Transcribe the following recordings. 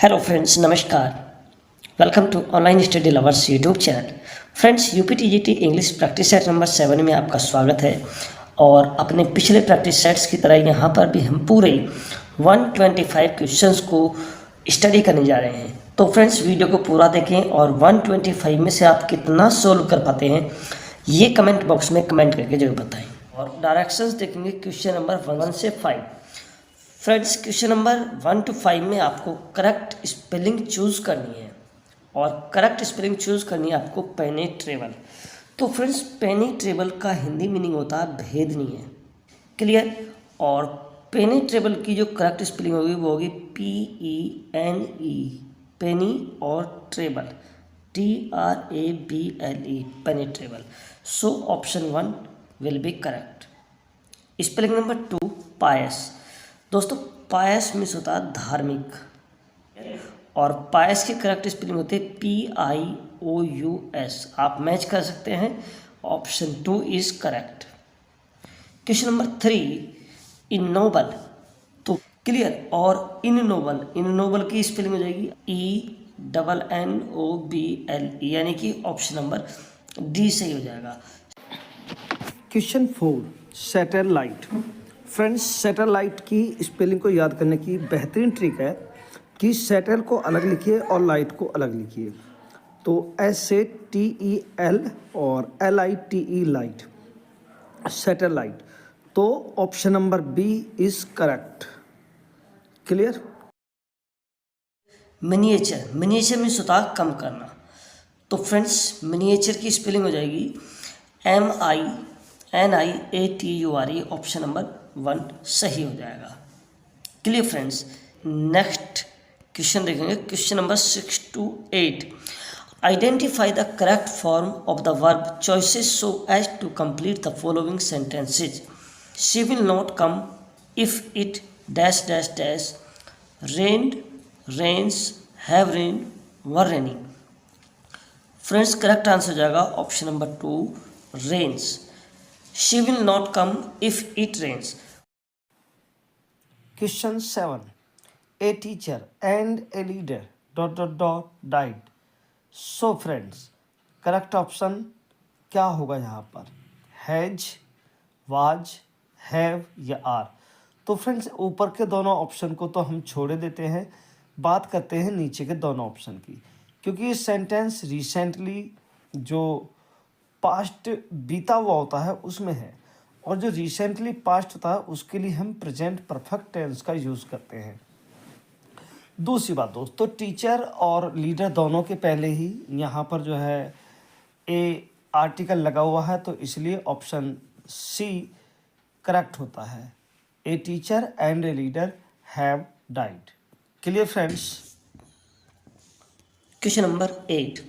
Hello friends, नमस्कार। Welcome to online study lovers YouTube channel. Friends, UPTGT English practice set number 7 में आपका स्वागत है। और अपने पिछले प्रैक्टिस सेट्स की तरह यहाँ पर भी हम पूरे 125 क्वेश्चंस को स्टडी करने जा रहे हैं। तो फ्रेंड्स, वीडियो को पूरा देखें और 125 में से आप कितना सोल्व कर पाते हैं ये कमेंट बॉक्स में कमेंट करके जरूर बताएं। और डायरेक्शंस देखेंगे क्वेश्चन नंबर 1 से 5। फ्रेंड्स, क्वेश्चन नंबर 1 to 5 में आपको करेक्ट स्पेलिंग चूज़ करनी है और करेक्ट स्पेलिंग चूज़ करनी है आपको पेनिट्रेबल। तो फ्रेंड्स, पेनिट्रेबल का हिंदी मीनिंग होता है भेदनीय है। क्लियर? और पेनिट्रेबल की जो करेक्ट स्पेलिंग होगी वो होगी PENE, पेनी और ट्रेबल TRABLE, penetrable. So option 1 will be correct. Spelling number 2, pious. दोस्तों, पायस मीन्स होता है धार्मिक और पायस की करेक्ट स्पेलिंग होती है PIOUS। आप मैच कर सकते हैं। Option 2 is correct. Question number 3, इनोबल। तो क्लियर? और इनोबल की स्पेलिंग हो जाएगी ENNOBLE, यानी कि ऑप्शन नंबर डी सही हो जाएगा। Question 4, satellite. फ्रेंड्स, सैटेलाइट की स्पेलिंग को याद करने की बेहतरीन ट्रिक है कि सैटेल को अलग लिखिए और लाइट को अलग लिखिए। तो SATEL और LITE, लाइट, सैटेलाइट। तो option number B is correct. Clear? Miniature means होता है कम करना। तो फ्रेंड्स, मिनिएचर की स्पेलिंग हो जाएगी MINIATURE। ऑप्शन नंबर 1 सही हो जाएगा। Clear friends? नेक्स्ट क्वेश्चन देखेंगे, question number 6 to 8। Identify the correct form of the verb choices so as to complete the following sentences. She will not come if it dash dash dash rained, rains, have rain, were raining. Friends, correct answer हो जाएगा option number 2, rains. She will not come if it rains. Question 7, a teacher and a leader died. So friends, correct option क्या होगा यहाँ पर? Has, was, have या are. तो friends, ऊपर के दोनों ऑप्शन को तो हम छोड़े देते हैं, बात करते हैं नीचे के दोनों ऑप्शन की, क्योंकि ये सेंटेंस रिसेंटली जो पास्ट बीता हुआ होता है उसमें है, और जो रिसेंटली पास्ट होता है उसके लिए हम प्रेजेंट परफेक्ट टेंस का यूज़ करते हैं। दूसरी बात दोस्तों, टीचर और लीडर दोनों के पहले ही यहाँ पर जो है ए आर्टिकल लगा हुआ है, तो इसलिए ऑप्शन सी करेक्ट होता है। A teacher and a leader have died. Clear friends? Question number 8,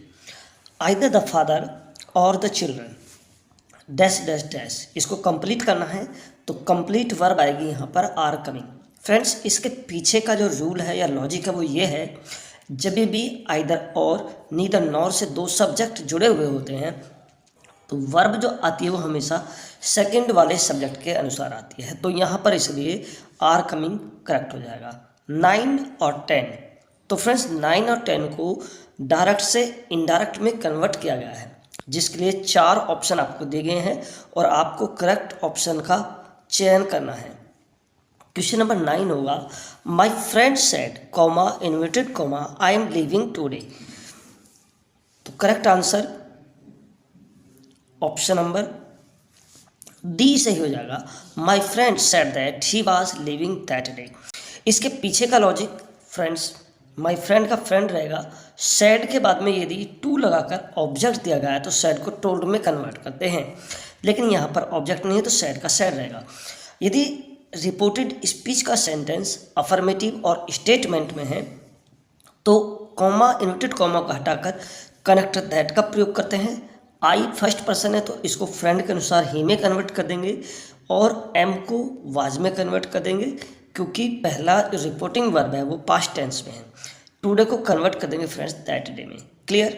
either the father और the children dash dash dash. इसको कंप्लीट करना है तो कंप्लीट वर्ब आएगी यहाँ पर आर कमिंग। फ्रेंड्स, इसके पीछे का जो रूल है या लॉजिक है वो ये है, जब भी आइदर और नीदर नॉर से दो सब्जेक्ट जुड़े हुए होते हैं तो वर्ब जो आती है वो हमेशा सेकंड वाले सब्जेक्ट के अनुसार आती है। तो यहाँ पर इसलिए आर कमिंग करेक्ट हो जाएगा। 9 और 10। तो फ्रेंड्स, 9 और 10 को डायरेक्ट से इनडायरेक्ट में कन्वर्ट किया गया है, जिसके लिए 4 ऑप्शन आपको दिए गए हैं और आपको करेक्ट ऑप्शन का चयन करना है। क्वेश्चन नंबर 9 होगा, my friend said comma inverted comma I am living today. तो correct answer option number D सही हो जाएगा। My friend said that he was living that day. इसके पीछे का लॉजिक फ्रेंड्स, माई फ्रेंड का फ्रेंड रहेगा, सैड के बाद में यदि टू लगाकर ऑब्जेक्ट दिया गया है तो सैड को टोल्ड में कन्वर्ट करते हैं, लेकिन यहाँ पर ऑब्जेक्ट नहीं है तो सैड का सैड रहेगा। यदि रिपोर्टेड स्पीच का सेंटेंस अफर्मेटिव और स्टेटमेंट में है तो कॉमा इन्वर्टेड कॉमा को हटाकर कनेक्ट दैट का प्रयोग करते हैं। आई फर्स्ट पर्सन है तो इसको फ्रेंड के अनुसार ही में कन्वर्ट कर देंगे और एम को वाज में कन्वर्ट कर देंगे, क्योंकि पहला जो रिपोर्टिंग वर्ब है वो पास्ट टेंस में है। टुडे को कन्वर्ट कर देंगे फ्रेंड्स दैट डे में। Clear?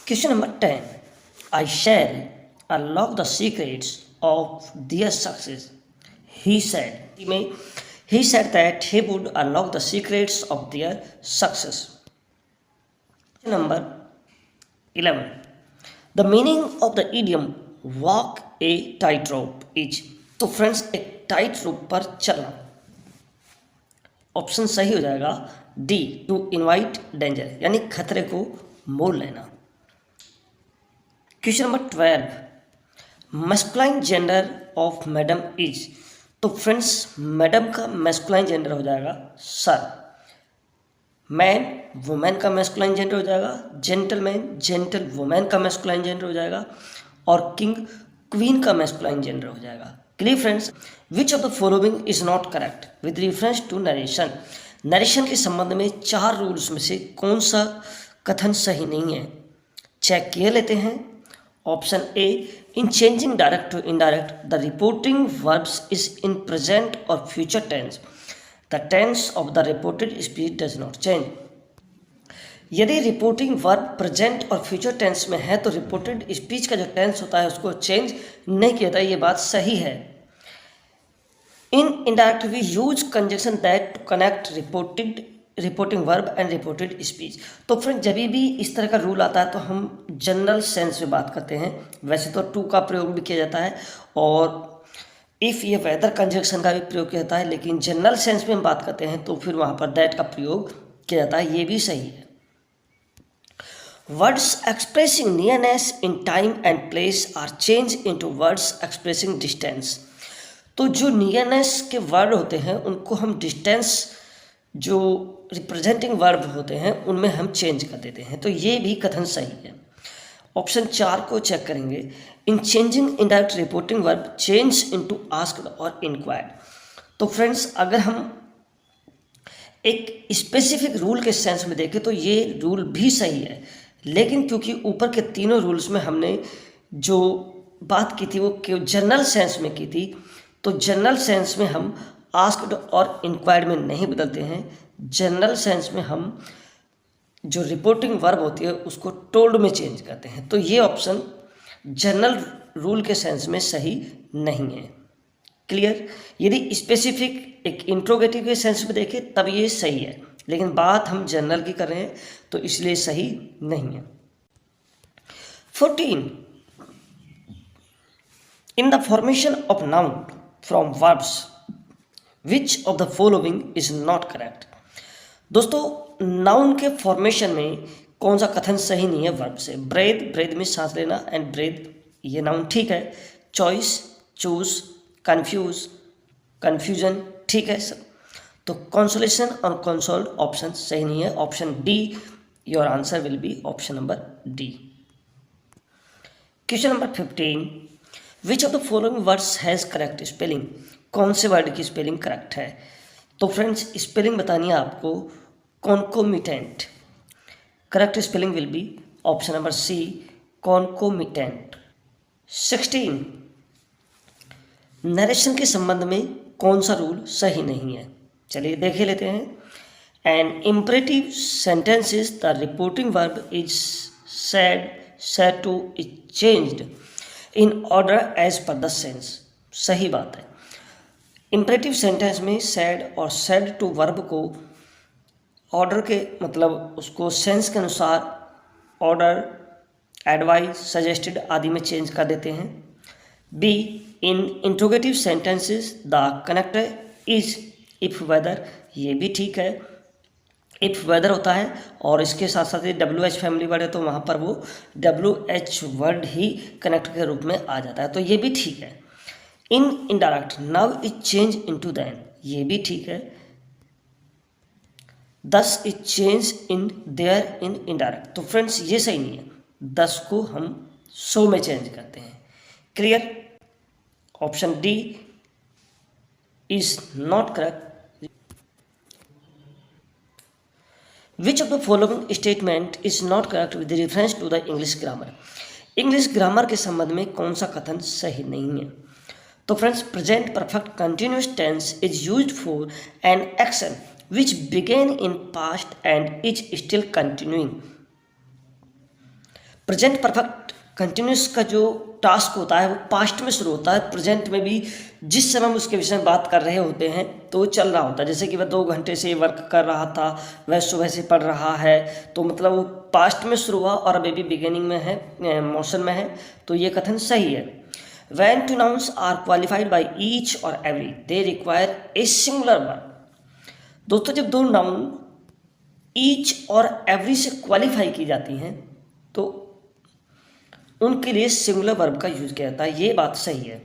Question number 10, I share unlock the secrets of their success. He said में he said that he would unlock the secrets of their success. Number 11. The meaning of the idiom walk a tightrope is, तो friends एक tight रोप पर चलना, option सही हो जाएगा D, to invite danger, यानी खतरे को मोल लेना। Question number 12. Masculine gender of madam is, तो फ्रेंड्स मैडम का मैस्कुलाइन जेंडर हो जाएगा सर, मैन वुमेन का मैस्कुलाइन जेंडर हो जाएगा जेंटलमैन, जेंटल वुमेन का मैस्कुलाइन जेंडर हो जाएगा, और किंग क्वीन का मैस्कुलाइन जेंडर हो जाएगा। Clear friends? Which of the following is not correct with reference to narration, narration के संबंध में 4 रूल्स में से कौन सा कथन सही नहीं है, चेक किए लेते हैं। Option A, in changing direct to indirect, the reporting verbs is in present or future tense. The tense of the reported speech does not change. यदि रिपोर्टिंग वर्ब प्रेजेंट और फ्यूचर टेंस में है तो reported speech का जो tense होता है उसको चेंज नहीं किया जाता, ये बात सही है। In indirect we use conjunction that to connect reporting verb and reported speech. तो फ्रेंड जब भी इस तरह का रूल आता है तो हम जनरल सेंस में बात करते हैं, वैसे तो टू का प्रयोग भी किया जाता है और इफ़ ये वेदर कंजक्शन का भी प्रयोग किया जाता है, लेकिन जनरल सेंस में हम बात करते हैं तो फिर वहाँ पर दैट का प्रयोग किया जाता है, ये भी सही है। Words expressing nearness in time and place are change into words expressing distance. तो जो नियरनेस के वर्ड होते हैं उनको हम डिस्टेंस जो रिप्रेजेंटिंग वर्ब होते हैं उनमें हम चेंज कर देते हैं, तो ये भी कथन सही है। ऑप्शन 4 को चेक करेंगे, इन changing indirect reporting verb change into asked और इंक्वायर्ड। तो फ्रेंड्स अगर हम एक स्पेसिफिक रूल के सेंस में देखें तो ये रूल भी सही है, लेकिन क्योंकि ऊपर के तीनों रूल्स में हमने जो बात की थी वो जनरल सेंस में की थी, तो जनरल सेंस में हम आस्क्ड और इंक्वायर्ड में नहीं बदलते हैं, जनरल सेंस में हम जो रिपोर्टिंग वर्ब होती है उसको टोल्ड में चेंज करते हैं, तो ये ऑप्शन जनरल रूल के सेंस में सही नहीं है। क्लियर? यदि स्पेसिफिक एक इंट्रोगेटिव के सेंस में देखें तब ये सही है, लेकिन बात हम जनरल की कर रहे हैं तो इसलिए सही नहीं है। 14. In the formation of noun from verbs which of the following is not correct. दोस्तों नाउन के फॉर्मेशन में कौन सा कथन सही नहीं है वर्ब से? ब्रेथ, ब्रेथ में सांस लेना एंड ब्रेथ, ये नाउन ठीक है। चॉइस, चूज, कंफ्यूज, कन्फ्यूजन, ठीक है सब। तो कंसोलेशन और कंसोल्ड ऑप्शन सही नहीं है, option D, your answer will be option number D. Question number 15. Which of the following words has correct spelling, कौन से वर्ड की स्पेलिंग करेक्ट है? तो फ्रेंड्स स्पेलिंग बतानी है आपको, concomitant, correct spelling will be option number C, concomitant. 16. Narration के संबंध में कौन सा रूल सही नहीं है? चलिए देख लेते हैं। An imperative sentences the reporting verb is said, said to, is changed in order as per the sense, सही बात है। इम्परेटिव सेंटेंस में सेड और सेड टू वर्ब को ऑर्डर के मतलब उसको सेंस के अनुसार ऑर्डर, एडवाइस, सजेस्टेड आदि में चेंज कर देते हैं। B, in interrogative sentences the connector is if whether, ये भी ठीक है, इफ वेदर होता है और इसके साथ साथ WH फैमिली वर्ड है तो वहाँ पर वो WH वर्ड ही कनेक्टर के रूप में आ जाता है, तो ये भी ठीक है। In indirect now is change into then, ये भी ठीक है। This is change in there in indirect, तो फ्रेंड्स ये सही नहीं है, 10 को हम 100 में चेंज करते हैं। Clear? Option D is not correct. Which of the following statement is not correct with reference to the English grammar, English grammar के संबंध में कौन सा कथन सही नहीं है? तो friends present perfect continuous tense is used for an action which began in past and is still continuing. Present perfect continuous का जो टास्क होता है वो पास्ट में शुरू होता है, प्रेजेंट में भी जिस समय हम उसके विषय में बात कर रहे होते हैं तो वो चल रहा होता है। जैसे कि वह 2 घंटे से वर्क कर रहा था, वह सुबह से पढ़ रहा है, तो मतलब वो पास्ट में शुरू हुआ और अभी भी बिगिनिंग में है, मोशन में है, तो ये कथन सही है। When two nouns are qualified by each or every, they require a singular verb। दोस्तों जब दो नाउन ईच और एवरी से क्वालिफाई की जाती हैं तो उनके लिए सिंगुलर वर्ब का यूज किया जाता है, ये बात सही है।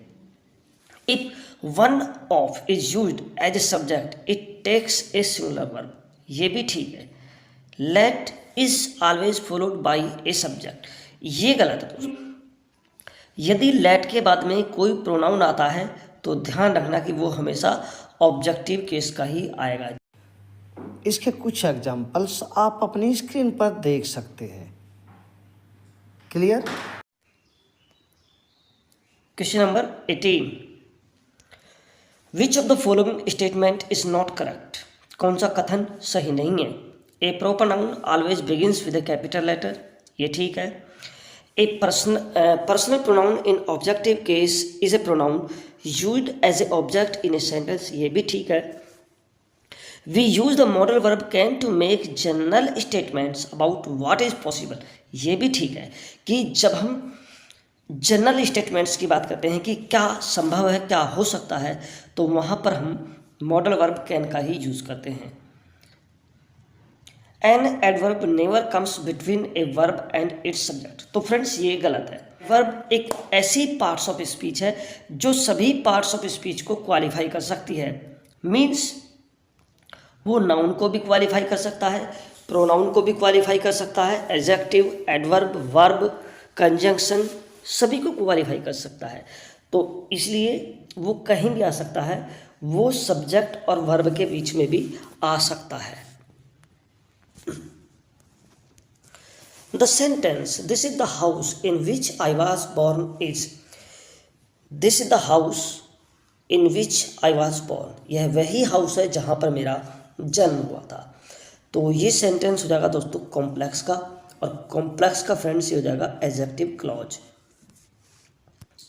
If one of is used as a subject it takes a singular verb, ये भी ठीक है। Let is always followed by a subject, ये गलत है दोस्तों। यदि लेट के बाद में कोई प्रोनाउन आता है तो ध्यान रखना कि वो हमेशा ऑब्जेक्टिव केस का ही आएगा। इसके कुछ एग्जाम्पल्स आप अपनी स्क्रीन पर देख सकते हैं। Clear? Question number 18, which of the following statement is not correct, कौन सा कथन सही नहीं है। A proper noun always begins with a capital letter, ये ठीक है। A personal pronoun in objective case is a pronoun used as a object in a sentence, ये भी ठीक है। We use the modal verb can to make general statements about what is possible, ये भी ठीक है कि जब हम जनरल स्टेटमेंट्स की बात करते हैं कि क्या संभव है, क्या हो सकता है, तो वहाँ पर हम मॉडल वर्ब कैन का ही यूज करते हैं। An adverb never comes between a verb and it's subject, तो फ्रेंड्स ये गलत है। वर्ब एक ऐसी पार्ट्स ऑफ स्पीच है जो सभी पार्ट्स ऑफ स्पीच को क्वालिफाई कर सकती है। मीन्स वो नाउन को भी क्वालिफाई कर सकता है, प्रोनाउन को भी क्वालिफाई कर सकता है, एडजेक्टिव, एडवर्ब, वर्ब, कंजंक्शन सभी को क्वालिफाई कर सकता है। तो इसलिए वो कहीं भी आ सकता है, वो सब्जेक्ट और वर्ब के बीच में भी आ सकता है। The sentence this is the house in which I was born is, this is the house in which I was born, यह वही हाउस है जहाँ पर मेरा जन्म हुआ था। तो ये सेंटेंस हो जाएगा दोस्तों कॉम्प्लेक्स का, और कॉम्प्लेक्स का फ्रेंड्स ये हो जाएगा adjective clause.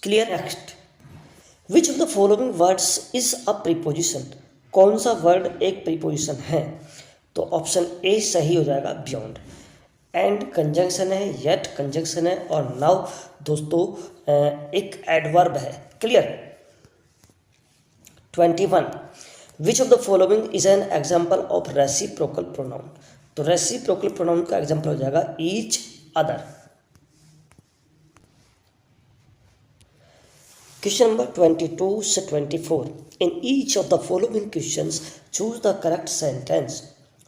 Clear? Next, which of the following words is a preposition, कौन सा वर्ड एक प्रीपोजिशन है। तो ऑप्शन ए सही हो जाएगा, बियॉन्ड। एंड कंजंक्शन है, येट कंजंक्शन है, और नाउ दोस्तों एक एडवर्ब है। Clear? 21, which of the following is an example of reciprocal pronoun, तो रेसिप्रोकल प्रोनाउन का एग्जाम्पल हो जाएगा ईच अदर। क्वेश्चन नंबर 22 से 24, in each of the following questions choose the correct sentence.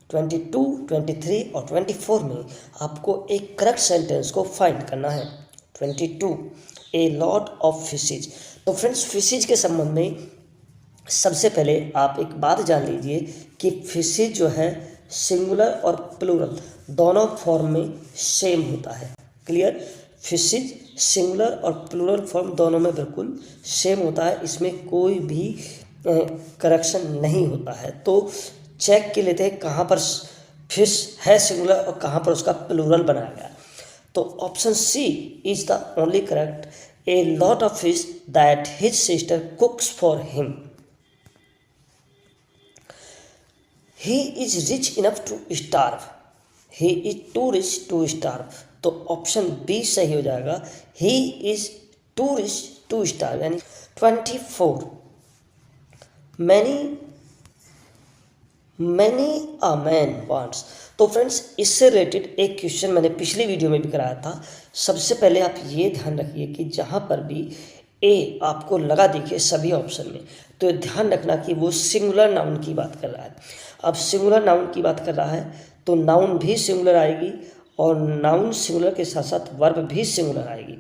22, 23 और 24 में आपको एक करेक्ट सेंटेंस को फाइंड करना है। 22, ए लॉट ऑफ फिशेज, तो फ्रेंड्स फिशेज के संबंध में सबसे पहले आप एक बात जान लीजिए कि फिशेज जो है सिंगुलर और प्लूरल दोनों फॉर्म में सेम होता है। क्लियर? फिशेज सिंगुलर और प्लूरल फॉर्म दोनों में बिल्कुल सेम होता है, इसमें कोई भी करेक्शन नहीं होता है। तो चेक के लेते हैं कहाँ पर फिश है सिंगुलर और कहाँ पर उसका प्लूरल बनाया गया। तो option C is the only correct, a lot of fish that his sister cooks for him, he is rich enough to starve, he is too rich to starve, तो option B सही हो जाएगा, he is too rich to starve. यानी 24, many a man wants, तो friends इससे related एक question मैंने पिछली वीडियो में भी कराया था। सबसे पहले आप ये ध्यान रखिए कि जहाँ पर भी ए आपको लगा देखिए सभी ऑप्शन में, तो ध्यान रखना कि वो सिंगुलर नाउन की बात कर रहा है। अब सिंगुलर नाउन की बात कर रहा है तो नाउन भी सिंगुलर आएगी और नाउन सिंगुलर के साथ साथ वर्ब भी सिंगुलर आएगी।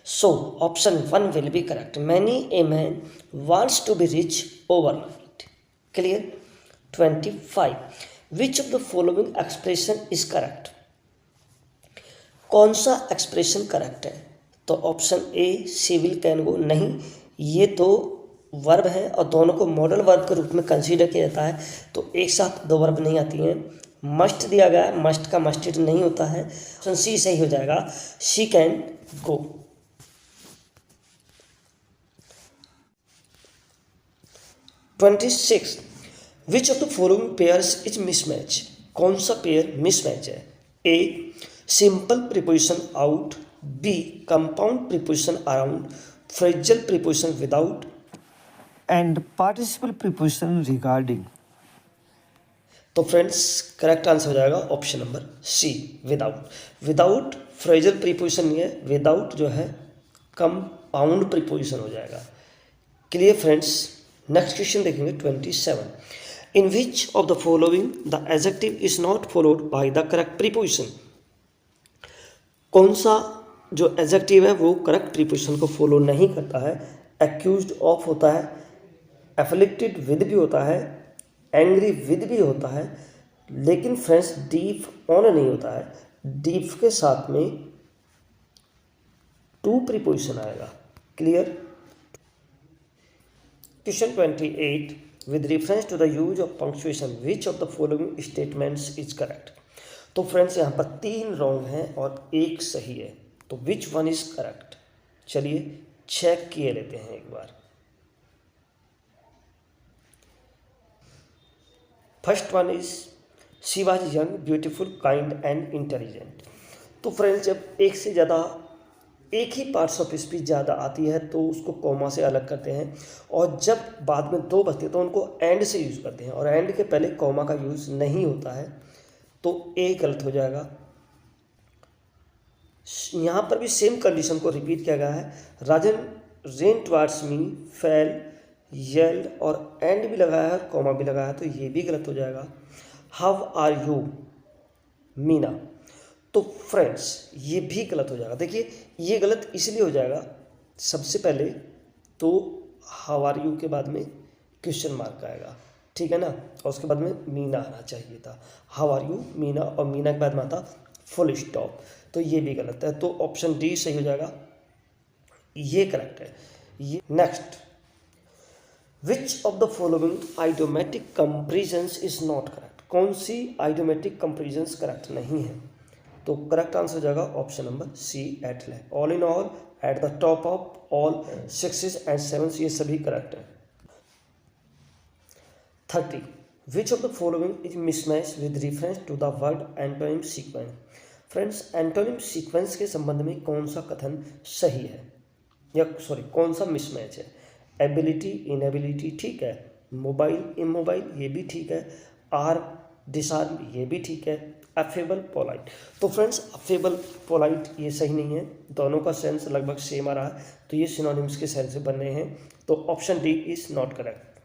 So option 1 will be correct, many a man wants to be rich overnight. Clear? 25, which of the following expression is correct, कौन सा एक्सप्रेशन करेक्ट है। तो option A she will can go, नहीं, ये तो verb है और दोनों को मॉडल वर्ब के रूप में कंसीडर किया जाता है, तो एक साथ दो वर्ब नहीं आती हैं। मस्ट दिया गया है, मस्ट का मस्टेड नहीं होता है। ऑप्शन सी सही हो जाएगा, she can go. 26, which of the following pairs is mismatch, कौन सा पेयर मिसमैच है? A simple preposition out, B compound preposition around, phrasal preposition without, and participle preposition regarding. तो फ्रेंड्स करेक्ट आंसर हो जाएगा option number C, without. Without phrasal preposition नहीं है, without जो है कंपाउंड प्रीपोजिशन हो जाएगा। Clear friends? नेक्स्ट क्वेश्चन देखेंगे 27, in which of the following the adjective is not followed by the correct preposition, कौन सा जो एडजेक्टिव है वो करेक्ट प्रीपोजिशन को फॉलो नहीं करता है? एक्यूज्ड ऑफ होता है, एफिलिक्टेड विद भी होता है, एंग्री विद भी होता है, लेकिन फ्रेंड्स डीप ऑन नहीं होता है। डीप के साथ में टू प्रीपोजिशन आएगा। Clear? Question 28, with reference to the use of punctuation which of the following statements is correct. तो फ्रेंड्स यहाँ पर 3 रॉन्ग हैं और 1 सही है, तो विच वन इज करेक्ट? चलिए चेक किए लेते हैं एक बार। First one is she was young beautiful kind and intelligent. तो फ्रेंड्स जब एक से ज़्यादा एक ही पार्ट्स ऑफ स्पीच ज़्यादा आती है तो उसको कॉमा से अलग करते हैं, और जब बाद में 2 बचते हैं तो उनको एंड से यूज़ करते हैं, और एंड के पहले कॉमा का यूज़ नहीं होता है, तो ए गलत हो जाएगा। यहाँ पर भी सेम कंडीशन को रिपीट किया गया है। Rajan ran towards me, fell, yelled, और एंड भी लगाया है और कॉमा भी लगाया है, तो ये भी गलत हो जाएगा। हाउ आर यू मीना, तो फ्रेंड्स ये भी गलत हो जाएगा। देखिए ये गलत इसलिए हो जाएगा, सबसे पहले तो हाउ आर यू के बाद में क्वेश्चन मार्क आएगा, ठीक है ना, और उसके बाद में मीना आना चाहिए था। हाउ आर यू मीना, और मीना के बाद में आता फुल स्टॉप, तो ये भी गलत है, तो ऑप्शन डी सही हो जाएगा, ये करेक्ट है। ये next, which of the following idiomatic comparisons is not correct, कौन सी आइडियोमेटिक कंपेरिजन्स करेक्ट नहीं है? तो करेक्ट आंसर हो जाएगा ऑप्शन नंबर सी, एट है। All in all, at the top of, all, 6 and 7, ये सभी करेक्ट है। 30, which of the following is mismatch with reference to the word antonym sequence. Friends antonym sequence के संबंध में कौन सा कथन सही है, या सॉरी कौन सा मिसमैच है? एबिलिटी, इनएबिलिटी, ठीक है। मोबाइल, इमोबाइल, ये भी ठीक है। आर, डिसआर्म, ये भी ठीक है। अफेबल, पोलाइट, तो फ्रेंड्स अफेबल, पोलाइट ये सही नहीं है, दोनों का सेंस लगभग सेम आ रहा है, तो ये सिनोनिम्स के सेंस से बन रहे हैं, तो option D is not correct.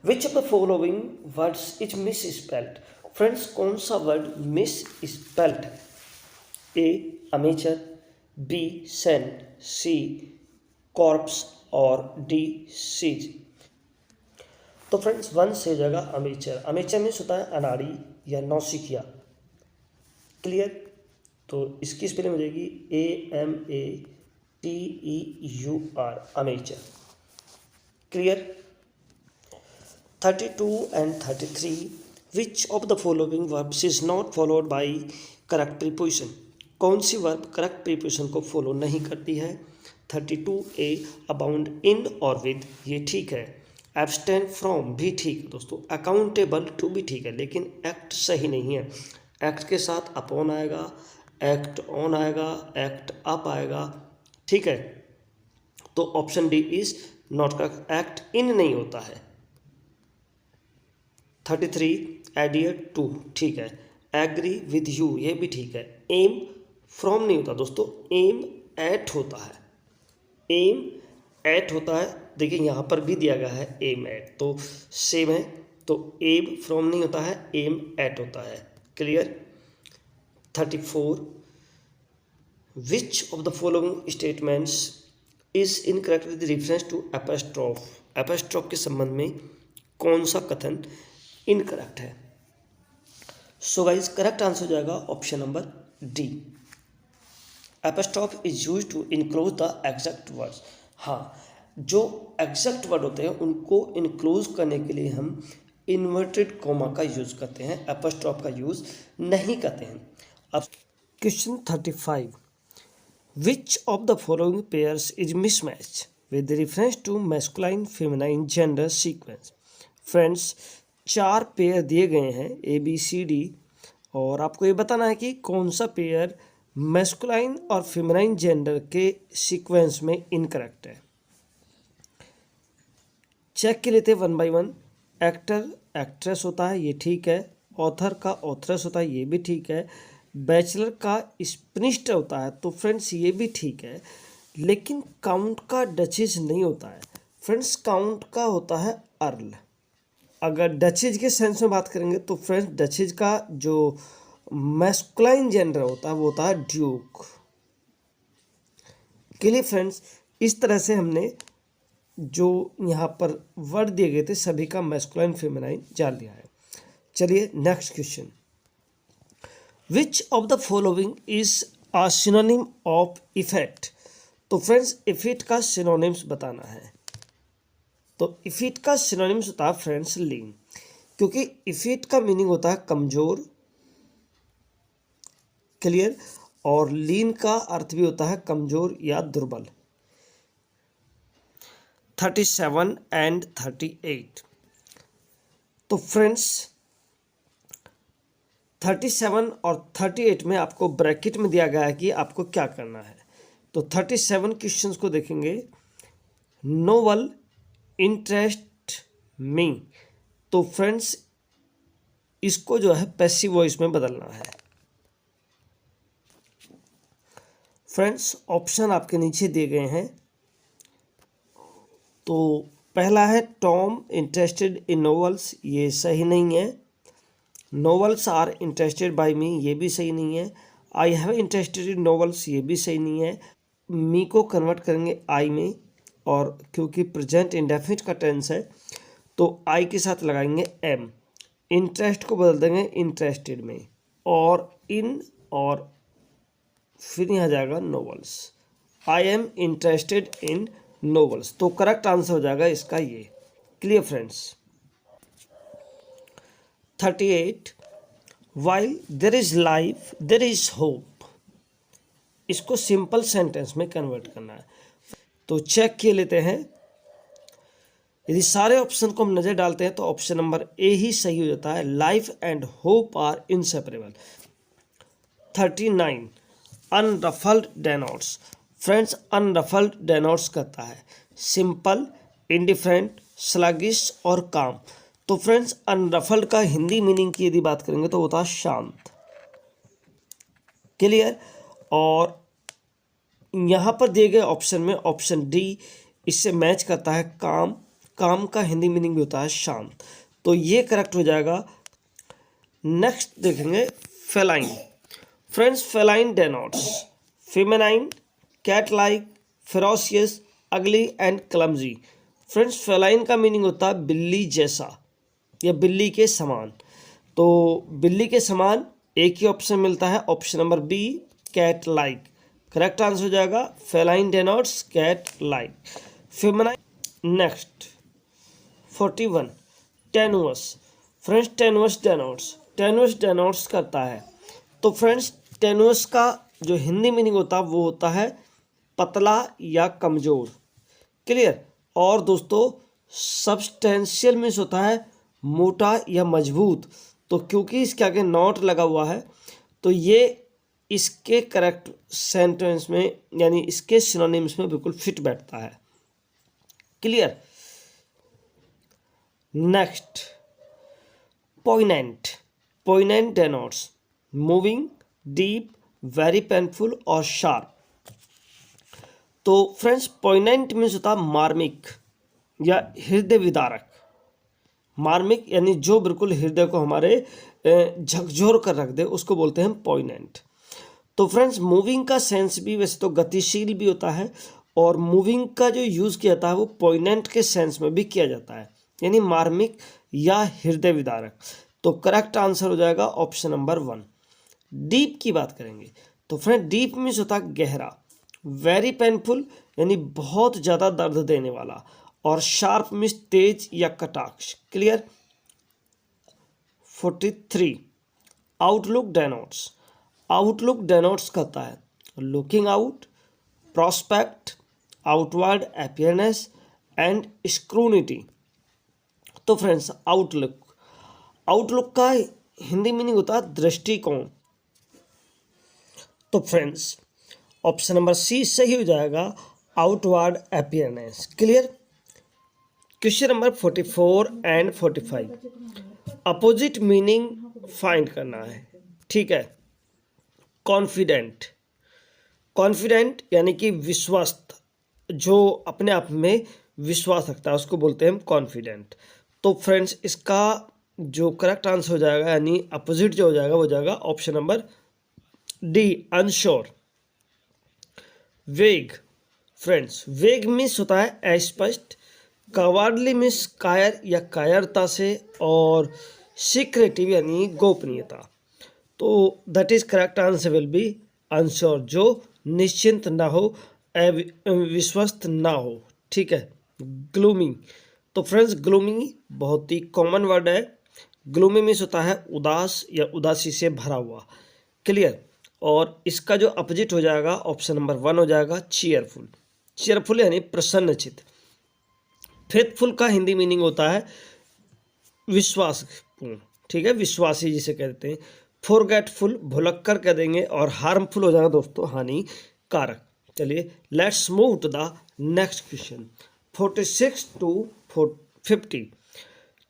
Which of the following words is misspelled, friends कौन सा वर्ड मिस स्पेल्ड है? A amateur, B cent, C corps, और डी सीज। तो फ्रेंड्स 1 से हो जाएगा अमेचर। अमेचर मीन्स होता है अनाड़ी या नौसिखिया। क्लियर? तो इसकी स्पेलिंग हो जाएगी AMATEUR, amateur. Clear? 32 and 33, which of the following verbs is not followed bye correct preposition, कौन सी वर्ब करेक्ट प्रीपोजिशन को फॉलो नहीं करती है? 32A अबाउंड इन और विद, ये ठीक है। एब्सटेन फ्रॉम भी ठीक है दोस्तों। अकाउंटेबल टू भी ठीक है, लेकिन एक्ट सही नहीं है। एक्ट के साथ अपॉन आएगा, एक्ट ऑन आएगा, एक्ट अप आएगा, ठीक है, तो option D is not correct. Act in नहीं होता है। 33 एडियर टू, ठीक है। एग्री विद यू, ये भी ठीक है। एम फ्रॉम नहीं होता दोस्तों, एम एट होता है। एम एट होता है, देखिए यहाँ पर भी दिया गया है एम एट, तो सेम है, तो एम फ्रॉम नहीं होता है, एम एट होता है। Clear? 34, which of the following statements is incorrect with reference to apostrophe, apostrophe के संबंध में कौन सा कथन इनकरेक्ट है? सो गाइस करेक्ट आंसर हो जाएगा option number D, apostrophe is used to enclose the exact words. हाँ, जो एग्जैक्ट वर्ड होते हैं उनको इनक्लोज करने के लिए हम इन्वर्टेड कॉमा का यूज़ करते हैं, एपोस्ट्रोफ का यूज़ नहीं करते हैं। अब question 35, which of the following pairs is mismatch with reference to masculine feminine gender sequence। Friends 4 pair दिए गए हैं ABCD, और आपको ये बताना है कि कौन सा पेयर मैस्कुलाइन और फेमिनाइन जेंडर के सीक्वेंस में इनकरेक्ट है। चेक के लेते 1 बाय 1। एक्टर एक्ट्रेस होता है, ये ठीक है। ऑथर का ऑथरेस होता है, ये भी ठीक है। बैचलर का स्पिनिस्ट होता है, तो फ्रेंड्स ये भी ठीक है। लेकिन काउंट का डचेज नहीं होता है फ्रेंड्स, काउंट का होता है अर्ल। अगर डचेज के सेंस में बात करेंगे तो फ्रेंड्स डचेज का जो मैस्कुलाइन जेंडर होता है वो होता है ड्यूक। के लिए फ्रेंड्स इस तरह से हमने जो यहाँ पर वर्ड दिए गए थे सभी का मैस्कुलाइन फेमिनाइन जान लिया है। चलिए next question. Which of the following is a synonym of effect. तो फ्रेंड्स इफेक्ट का सिनोनिम्स बताना है। तो इफेक्ट का सिनोनिम्स होता है फ्रेंड्स लीन, क्योंकि इफेक्ट का मीनिंग होता है कमजोर, क्लियर, और लीन का अर्थ भी होता है कमजोर या दुर्बल। 37 एंड 38। तो फ्रेंड्स 37 और 38 में आपको ब्रैकेट में दिया गया है कि आपको क्या करना है। तो 37 क्वेश्चंस को देखेंगे। नोवेल इंटरेस्ट मी, तो फ्रेंड्स इसको जो है पैसिव वॉइस में बदलना है। फ्रेंड्स ऑप्शन आपके नीचे दिए गए हैं। तो पहला है टॉम इंटरेस्टेड इन नोवेल्स, ये सही नहीं है। नोवेल्स आर इंटरेस्टेड बाय मी, ये भी सही नहीं है। I have interested in novels, ये भी सही नहीं है। मी को कन्वर्ट करेंगे आई में, और क्योंकि प्रेजेंट इंडेफिनिट का टेंस है तो आई के साथ लगाएंगे एम। इंटरेस्ट को बदल देंगे इंटरेस्टेड में, और इन, और फिर यहाँ जाएगा novels. I am interested in novels, तो करेक्ट आंसर हो जाएगा इसका ये। Clear friends. 38 while there is life there is hope, इसको सिंपल सेंटेंस में कन्वर्ट करना है। तो चेक किए लेते हैं। यदि सारे ऑप्शन को हम नजर डालते हैं तो ऑप्शन नंबर ए ही सही हो जाता है। Life and hope are inseparable. 39 unruffled denotes. Friends unruffled denotes करता है सिंपल, इंडिफरेंट, स्लगिश और काम। तो फ्रेंड्स अनरफल्ड का हिंदी मीनिंग की यदि बात करेंगे तो होता है शांत। क्लियर। और यहाँ पर दिए गए ऑप्शन में ऑप्शन डी इससे मैच करता है काम। काम का हिंदी मीनिंग भी होता है शांत, तो ये करेक्ट हो जाएगा। नेक्स्ट देखेंगे feline. Friends feline denotes feminine, cat like, ferocious, ugly and clumsy. Friends feline का मीनिंग होता है बिल्ली जैसा या बिल्ली के समान। तो बिल्ली के समान एक ही ऑप्शन मिलता है, option number B cat like. Correct answer हो जाएगा feline denotes cat like. Feminine. Next 41 tenuous. Friends tenuous denotes करता है। तो फ्रेंड्स टेनुअस का जो हिंदी मीनिंग होता है वो होता है पतला या कमजोर। क्लियर। और दोस्तों सब्सटेंशियल मीन्स होता है मोटा या मजबूत। तो क्योंकि इसके आगे नॉट लगा हुआ है तो ये इसके करेक्ट सेंटेंस में यानी इसके सिनोनिम्स में बिल्कुल फिट बैठता है। Clear. Next पोइनेंट। पोइनेंट denotes moving, deep, very painful और शार्प। तो फ्रेंड्स पोइनेंट मीन्स होता है मार्मिक या हृदय विदारक। मार्मिक यानी जो बिल्कुल हृदय को हमारे झकझोर कर रख दे उसको बोलते हैं पोइनेंट। तो फ्रेंड्स मूविंग का सेंस भी वैसे तो गतिशील भी होता है, और मूविंग का जो यूज़ किया जाता है वो पोइनेंट के सेंस में भी किया जाता है, यानी मार्मिक या हृदय विदारक। तो करेक्ट आंसर हो जाएगा ऑप्शन नंबर 1। डीप की बात करेंगे तो फ्रेंड डीप मीन्स होता है गहरा, वेरी पेनफुल यानी बहुत ज़्यादा दर्द देने वाला, और शार्प मीन्स तेज या कटाक्ष। Clear. 43 outlook denotes. Outlook denotes करता है looking out, prospect, outward appearance and scrutiny. तो फ्रेंड्स आउटलुक, आउटलुक का हिंदी मीनिंग होता है दृष्टिकोण। तो फ्रेंड्स ऑप्शन नंबर सी सही हो जाएगा, outward appearance. Clear. Question number 44 and 45, opposite meaning find करना है। ठीक है। कॉन्फिडेंट, कॉन्फिडेंट यानी कि विश्वस्त, जो अपने आप में विश्वास रखता है उसको बोलते हैं हम कॉन्फिडेंट। तो फ्रेंड्स इसका जो करेक्ट आंसर हो जाएगा यानी अपोजिट जो हो जाएगा वो हो जाएगा ऑप्शन नंबर डी, अनश्योर। वेग, फ्रेंड्स वेग मीन्स होता है अस्पष्ट, कवार्डली मीन्स कायर या कायरता से, और सीक्रेटिव यानी गोपनीयता। तो that is correct answer will B unsure, जो निश्चिंत ना हो, विश्वस्त ना हो। ठीक है। ग्लूमी, तो फ्रेंड्स ग्लूमी बहुत ही कॉमन वर्ड है। ग्लूमी मीन्स होता है उदास या उदासी से भरा हुआ। क्लियर। और इसका जो अपोजिट हो जाएगा ऑप्शन नंबर 1 हो जाएगा चीयरफुल। चीयरफुल यानी प्रसन्नचित। फेथफुल का हिंदी मीनिंग होता है विश्वासपूर्ण। ठीक है, विश्वासी जिसे कहते हैं। फॉरगेटफुल भुलक्कर कह देंगे, और हार्मफुल हो जाएगा दोस्तों हानिकारक। चलिए let's move to the next question 46 to 50।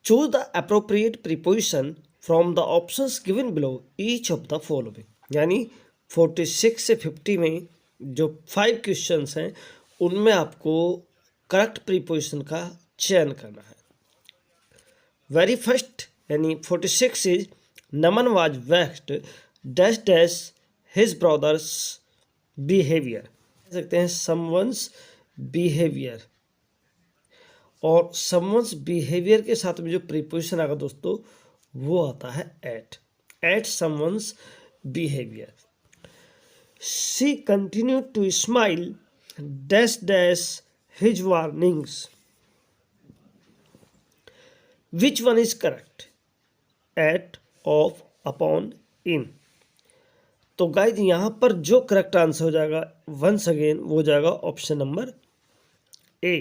Choose the appropriate preposition from the options given below each of the following. यानी 46 से 50 में जो 5 क्वेश्चंस हैं उनमें आपको करेक्ट प्रीपोजिशन का चयन करना है। वेरी फर्स्ट यानी 46 is Naman was vexed dash dash his brothers behaviour. कह सकते हैं समवंस बिहेवियर, और समवंस बिहेवियर के साथ में जो प्रीपोजिशन आएगा दोस्तों वो आता है at someone's behaviour. She continue to smile dash dash his warnings. Which one is correct? At, of, upon, in. तो गाइज यहाँ पर जो करेक्ट आंसर हो जाएगा वंस अगेन वो हो जाएगा ऑप्शन नंबर ए।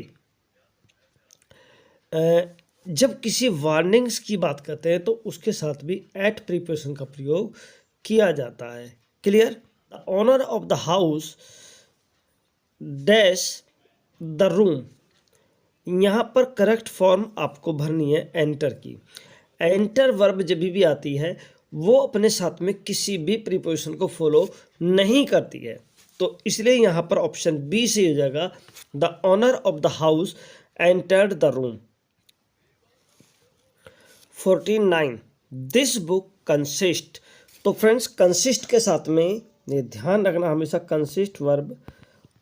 जब किसी वार्निंग्स की बात करते हैं तो उसके साथ भी एट प्रीपोजिशन का प्रयोग किया जाता है। Clear. The honour of the house dash the room. यहाँ पर करेक्ट फॉर्म आपको भरनी है एंटर की। एंटर वर्ब जब भी आती है वो अपने साथ में किसी भी प्रीपोजिशन को फॉलो नहीं करती है, तो इसलिए यहाँ पर ऑप्शन बी से हो जाएगा the honour of the house entered the room. 49 this book consist. तो फ्रेंड्स कंसिस्ट के साथ में ये ध्यान रखना हमेशा कंसिस्ट वर्ब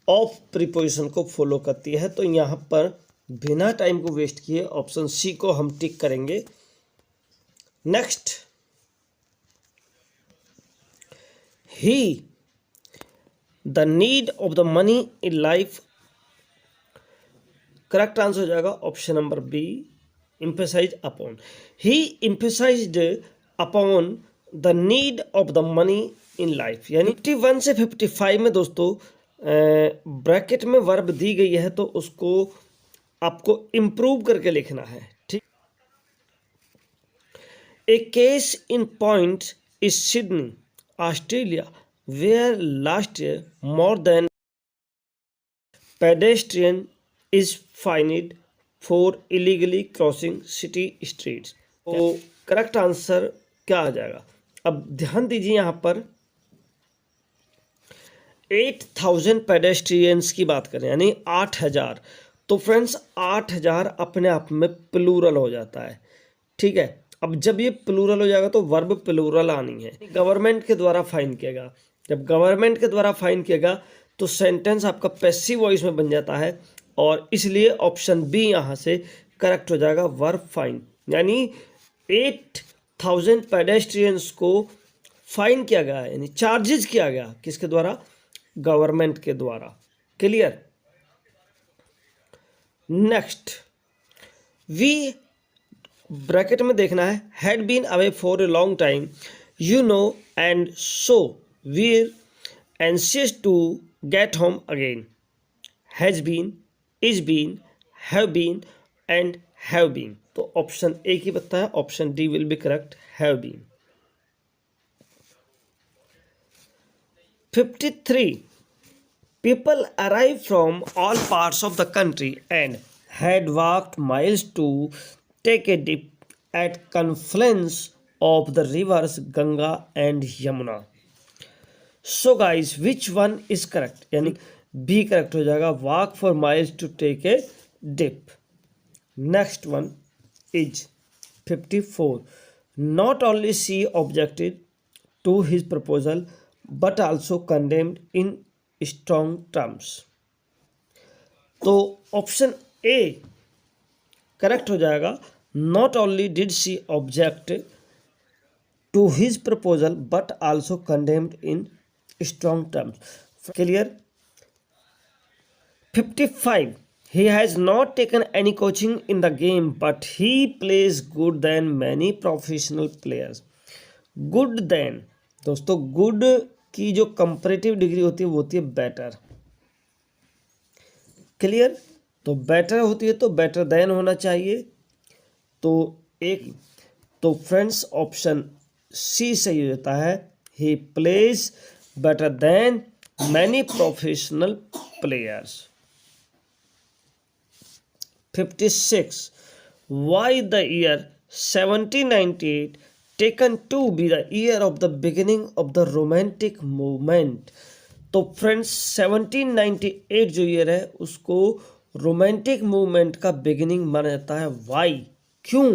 ऑफ प्रीपोजिशन को फॉलो करती है, तो यहाँ पर बिना टाइम को वेस्ट किए ऑप्शन सी को हम टिक करेंगे। Next, he the need of the money in life. Correct answer हो जाएगा option number B, emphasize upon. He emphasized upon the need of the money in life। यानी 51 से 55 में दोस्तों ब्रैकेट में वर्ब दी गई है तो उसको आपको इम्प्रूव करके लिखना है। ठीक। A case in point is Sydney Australia where last year more than pedestrian is fined for illegally crossing city streets. तो करेक्ट आंसर क्या आ जाएगा? अब ध्यान दीजिए यहाँ पर 8000 पेडेस्ट्रियंस की बात करें यानी 8000, तो फ्रेंड्स 8000 अपने आप में प्लूरल हो जाता है। ठीक है। अब जब ये प्लूरल हो जाएगा तो वर्ब प्लूरल आनी है। गवर्नमेंट के द्वारा फाइन किएगा, जब गवर्नमेंट के द्वारा फाइन किएगा तो सेंटेंस आपका पैसिव वॉइस में बन जाता है, और इसलिए ऑप्शन बी यहाँ से करेक्ट हो जाएगा, वर्ब फाइन। यानी 8000 पेडेस्ट्रियंस को फाइन किया गया यानी चार्जेस किया गया, किसके द्वारा? गवर्नमेंट के द्वारा। क्लियर। नेक्स्ट, वी ब्रैकेट में देखना है had been away for a long time you know and so were anxious to get home again. Has been, is been, have been and have been. तो option A की बता है, option D will be correct, have been. 53 people arrived from all parts of the country and had walked miles to take a dip at confluence of the rivers Ganga and Yamuna. So guys, which one is correct? यानी B correct हो जाएगा, walk for miles to take a dip. Next one is 54. Not only she objected to his proposal but also condemned in strong terms. तो option A correct हो जाएगा, not only did she object to his proposal but also condemned in strong terms. Clear. 55 he has not taken any coaching in the game but he plays good than many professional players. Good then दोस्तों, good की जो comparative degree होती है वो होती है better. Clear. तो better होती है तो बेटर देन होना चाहिए। तो एक तो फ्रेंड्स ऑप्शन सी सही हो जाता है, he plays better than many professional players. 56 why the year 1798 taken to be the year of the beginning of the romantic movement? तो फ्रेंड्स 1798 जो ईयर है उसको रोमांटिक मूवमेंट का बिगिनिंग माना जाता है। वाई, क्यों?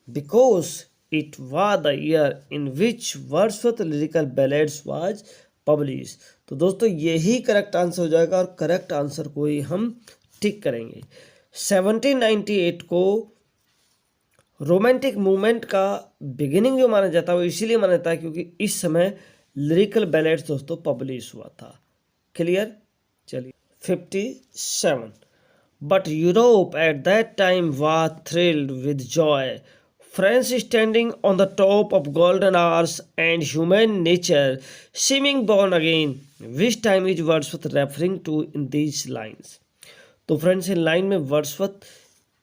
Because it was the year in which Wordsworth lyrical ballads was publish. तो दोस्तों यही करेक्ट आंसर हो जाएगा और करेक्ट आंसर को ही हम टिक करेंगे। 1798 को रोमांटिक मूवमेंट का बिगिनिंग जो माना जाता है वो इसीलिए माना जाता है क्योंकि इस समय लिरिकल बैलेड्स दोस्तों पब्लिश हुआ था। क्लियर। चलिए 57 but Europe at that time was thrilled with joy, France standing on the top of golden hours and human nature seeming born again, which time is Wordsworth referring to in these lines. तो friends इन line में Wordsworth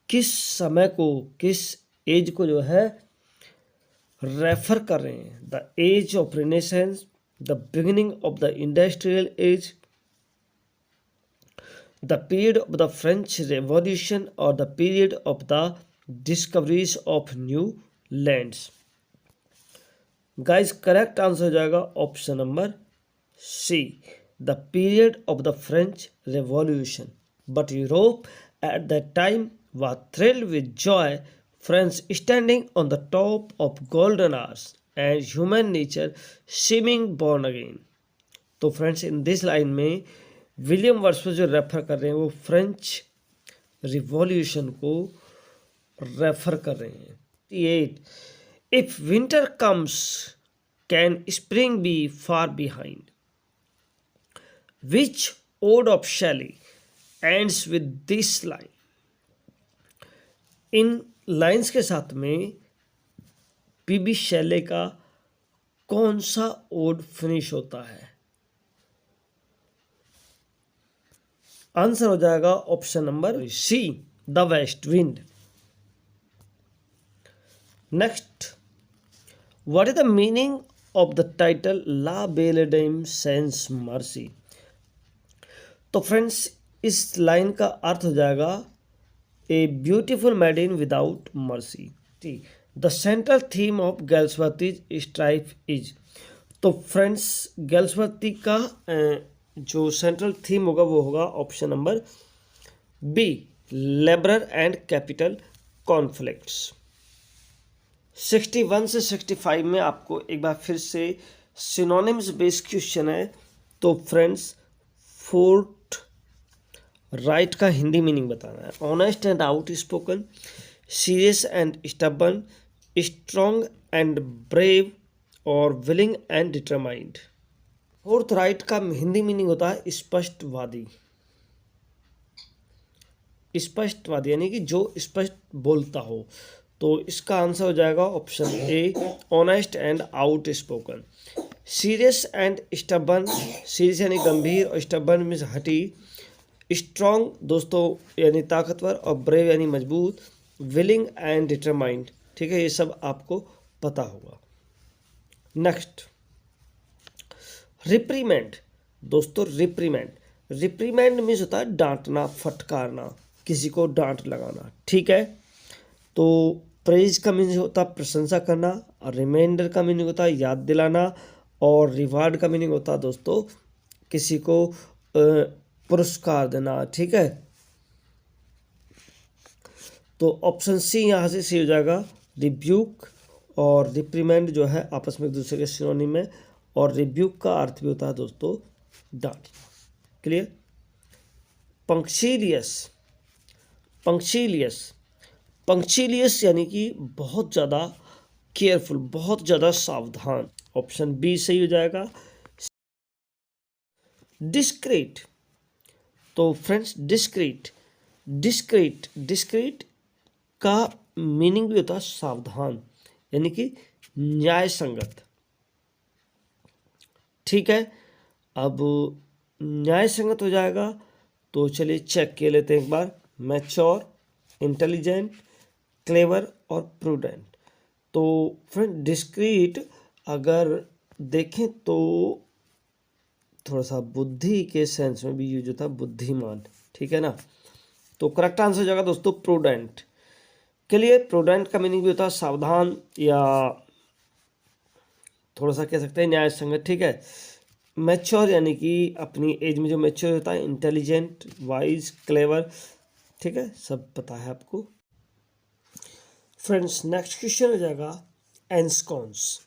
किस समय को, किस as को जो है रेफर कर रहे हैं? The age of renaissance, the beginning of the industrial age, the period of the French revolution और the period of the discoveries of new lands. Guys correct answer हो जाएगा option number C, the period of the French revolution. But Europe at that time was thrilled with joy, France standing on the top of golden hours and human nature seeming born again. तो friends in this line में William Wordsworth जो refer कर रहे हैं वो French revolution को refer कर रहे हैं। 8 If winter comes can spring be far behind? Which ode of Shelley ends with this line? In lines के साथ में पीबी शैले का कौन सा ओड फिनिश होता है? आंसर हो जाएगा option number C, the west wind. Next, what is the meaning of the title la belle dame sans merci? तो फ्रेंड्स इस लाइन का अर्थ हो जाएगा a beautiful maiden without mercy. The central theme of Galsworthy Strife is. तो friends Galsworthy का जो central theme होगा वो होगा option number B, labourer and capital conflicts. 61 से 65 में आपको एक बार फिर से सिनोनिम्स बेस्ड क्वेश्चन है। तो फ्रेंड्स फोर्थ राइट का हिंदी मीनिंग बताना है। Honest and outspoken, serious and stubborn, strong and brave और willing and determined. Forthright का हिंदी मीनिंग होता है स्पष्टवादी। स्पष्टवादी यानी कि जो स्पष्ट बोलता हो। तो इसका आंसर हो जाएगा option A, honest and outspoken. Serious and stubborn, serious यानी गंभीर और स्टबर्न मीन्स हठी। स्ट्रॉन्ग दोस्तों यानी ताकतवर, और ब्रेव यानी मजबूत, विलिंग एंड डिटरमाइंड, ठीक है, ये सब आपको पता होगा। नेक्स्ट, रिप्रीमेंड दोस्तों, रिप्रीमेंड मीन्स होता है डांटना, फटकारना, किसी को डांट लगाना, ठीक है। तो प्रेज का मीनिंग होता है प्रशंसा करना, और रिमाइंडर का मीनिंग होता है याद दिलाना, और रिवार्ड का मीनिंग होता है दोस्तों किसी को पुरस्कार देना, ठीक है। तो ऑप्शन सी यहाँ से सी हो जाएगा, रिब्यूक और रिप्रीमेंड जो है आपस में एक दूसरे के सिनोनिम है, और रिब्यूक का अर्थ भी होता है दोस्तों डांट। क्लियर। पंक्शिलियस, पंक्शिलियस यानी कि बहुत ज़्यादा केयरफुल, बहुत ज़्यादा सावधान, ऑप्शन बी सही हो जाएगा। डिस्क्रीट, तो फ्रेंड्स डिस्क्रीट का मीनिंग भी होता है सावधान, यानी कि न्याय संगत, ठीक है। अब न्याय संगत हो जाएगा तो चलिए चेक के लेते हैं एक बार। मैच्योर, इंटेलिजेंट, क्लेवर और प्रूडेंट। तो फ्रेंड डिस्क्रीट अगर देखें तो थोड़ा सा बुद्धि के सेंस में भी यूज होता है, बुद्धिमान, ठीक है ना। तो करेक्ट आंसर हो जाएगा दोस्तों प्रूडेंट। के लिए प्रूडेंट का मीनिंग भी होता है सावधान, या थोड़ा सा कह सकते हैं न्याय संगत, ठीक है। मैच्योर यानी कि अपनी एज में जो मैच्योर होता है, इंटेलिजेंट, वाइज, क्लेवर, ठीक है, सब पता है आपको। फ्रेंड्स नेक्स्ट क्वेश्चन हो जाएगा एंस्कॉन्स।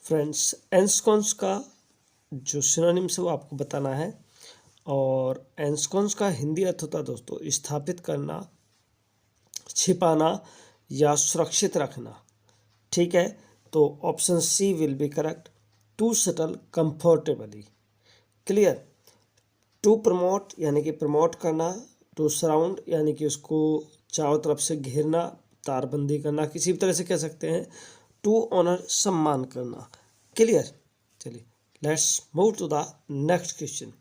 फ्रेंड्स एंस्कॉन्स का जो सिनोनिम्स है वो आपको बताना है, और एंस्कॉन्स का हिंदी अर्थ होता है दोस्तों स्थापित करना, छिपाना या सुरक्षित रखना, ठीक है। तो option C will be correct, to settle comfortably. Clear. To promote यानी कि प्रमोट करना, टू सराउंड यानी कि उसको चारों तरफ से घेरना, तारबंदी करना, किसी भी तरह से कह सकते हैं। टू ऑनर सम्मान करना। क्लियर। चलिए let's move to the next question,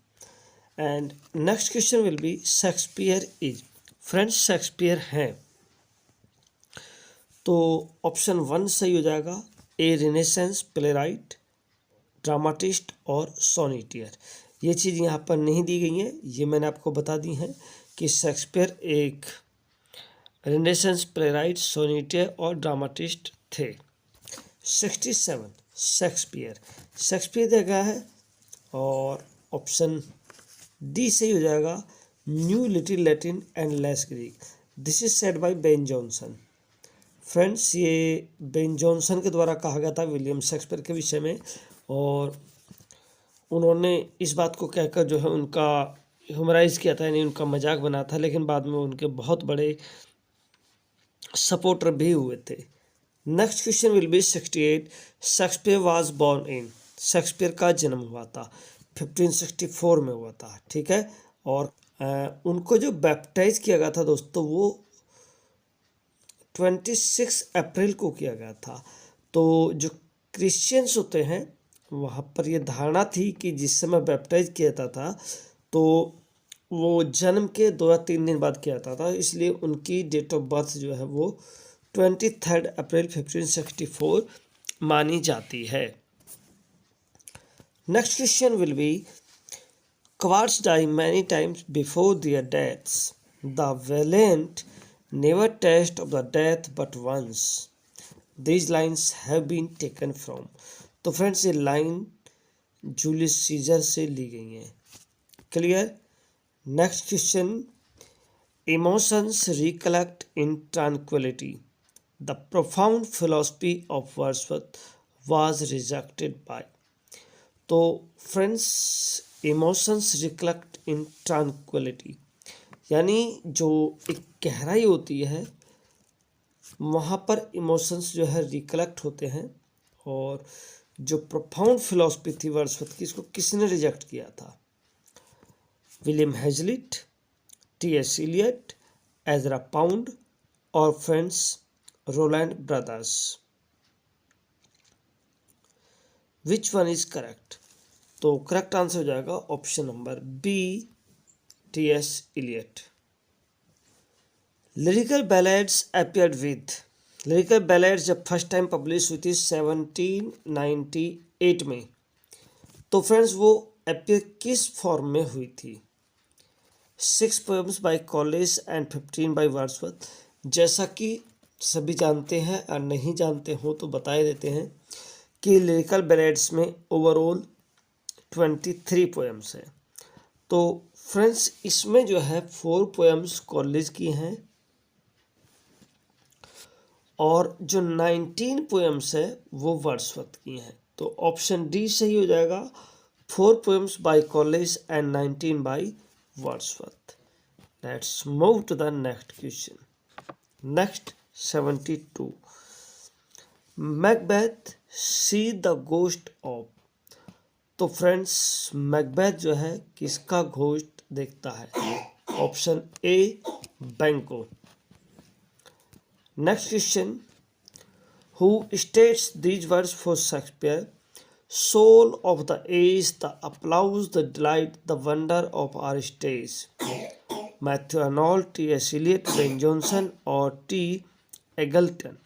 and next question will be Shakespeare is. Friends Shakespeare हैं, तो ऑप्शन वन सही हो जाएगा, ए रिनेसेंस प्लेराइट, ड्रामाटिस्ट और सोनेटियर। ये चीज़ यहाँ पर नहीं दी गई है, ये मैंने आपको बता दी है कि शेक्सपियर एक रिनेसेंस प्लेराइट, सोनेटियर और ड्रामाटिस्ट थे। 67 शेक्सपियर दिया गया है, और ऑप्शन डी सही हो जाएगा, new little Latin and less Greek. This is said by Ben Jonson. Friends ये बेन जॉनसन के द्वारा कहा गया था विलियम शेक्सपियर के विषय में, और उन्होंने इस बात को कहकर जो है उनका ह्यूमराइज किया था, यानी उनका मजाक बना था, लेकिन बाद में उनके बहुत बड़े सपोर्टर भी हुए थे। Next question will be 68 Shakespeare was born in. Shakespeare का जन्म हुआ था 1564 में हुआ था, ठीक है। और उनको जो बैप्टाइज किया गया था दोस्तों वो 26 अप्रैल को किया गया था। तो जो क्रिश्चियंस होते हैं वहाँ पर ये धारणा थी कि जिस समय बैप्टाइज किया जाता था तो वो जन्म के 2 या 3 दिन बाद किया जाता था, इसलिए उनकी डेट ऑफ बर्थ जो है वो 23 अप्रैल 1564 मानी जाती है। Next question will B cowards die many times before their deaths. The valiant never taste of the death but once. These lines have been taken from. तो फ्रेंड्स ये लाइन जूलियस सीजर से ली गई हैं। Clear. Next question, emotions recollect in tranquillity. The profound philosophy of Wordsworth was rejected by. तो friends emotions recollect in tranquillity यानी जो एक गहराई होती है वहाँ पर इमोशंस जो है रिकलेक्ट होते हैं, और जो प्रोफाउंड फिलॉसफी थी वर्ड्सवर्थ की इसको किसने रिजेक्ट किया था? William Hazlitt, T S. Eliot, Ezra Pound और friends Roland brothers. Which one is correct? तो करेक्ट आंसर हो जाएगा option number B, T.S. Eliot. Lyrical Ballads appeared with. Lyrical Ballads जब फर्स्ट टाइम पब्लिश हुई थी 1798 में, तो फ्रेंड्स वो अपीयर किस फॉर्म में हुई थी? 6 poems by Coleridge and 15 by Wordsworth. जैसा कि सभी जानते हैं और नहीं जानते हो तो बता देते हैं कि लिरिकल बैलेड्स में ओवरऑल 23 पोएम्स हैं। तो फ्रेंड्स इसमें जो है 4 पोएम्स कॉलेज की हैं और जो 19 पोएम्स है वो वर्ड्सवर्थ की हैं। तो ऑप्शन डी सही हो जाएगा, 4 poems by Coleridge and 19 by Wordsworth. Let's move to the next question. Next 72, Macbeth see the ghost of. तो फ्रेंड्स मैकबेथ जो है किसका घोस्ट देखता है? Option A Banquo. Next question, who states these words for Shakespeare? Soul of the age, the applause, the delight, the wonder of our stage. Matthew Arnold, T.S. Eliot, Ben Jonson और T Eagleton.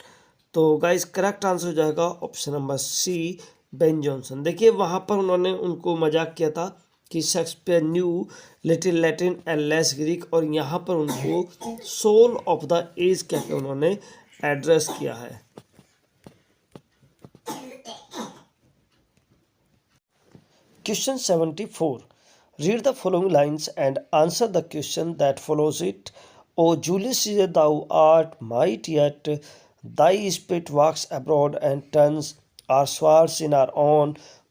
तो guys correct answer हो जाएगा option number C, Ben Jonson. देखिए वहाँ पर उन्होंने उनको मजाक किया था कि Shakespeare knew little Latin and less Greek, और यहाँ पर उनको सोल ऑफ द एज कहकर उन्होंने एड्रेस किया है। Question 74, read the following lines and answer the question that follows it. O Julius Caesar, thou art might yet, thy spirit walks abroad and turns our swords in our own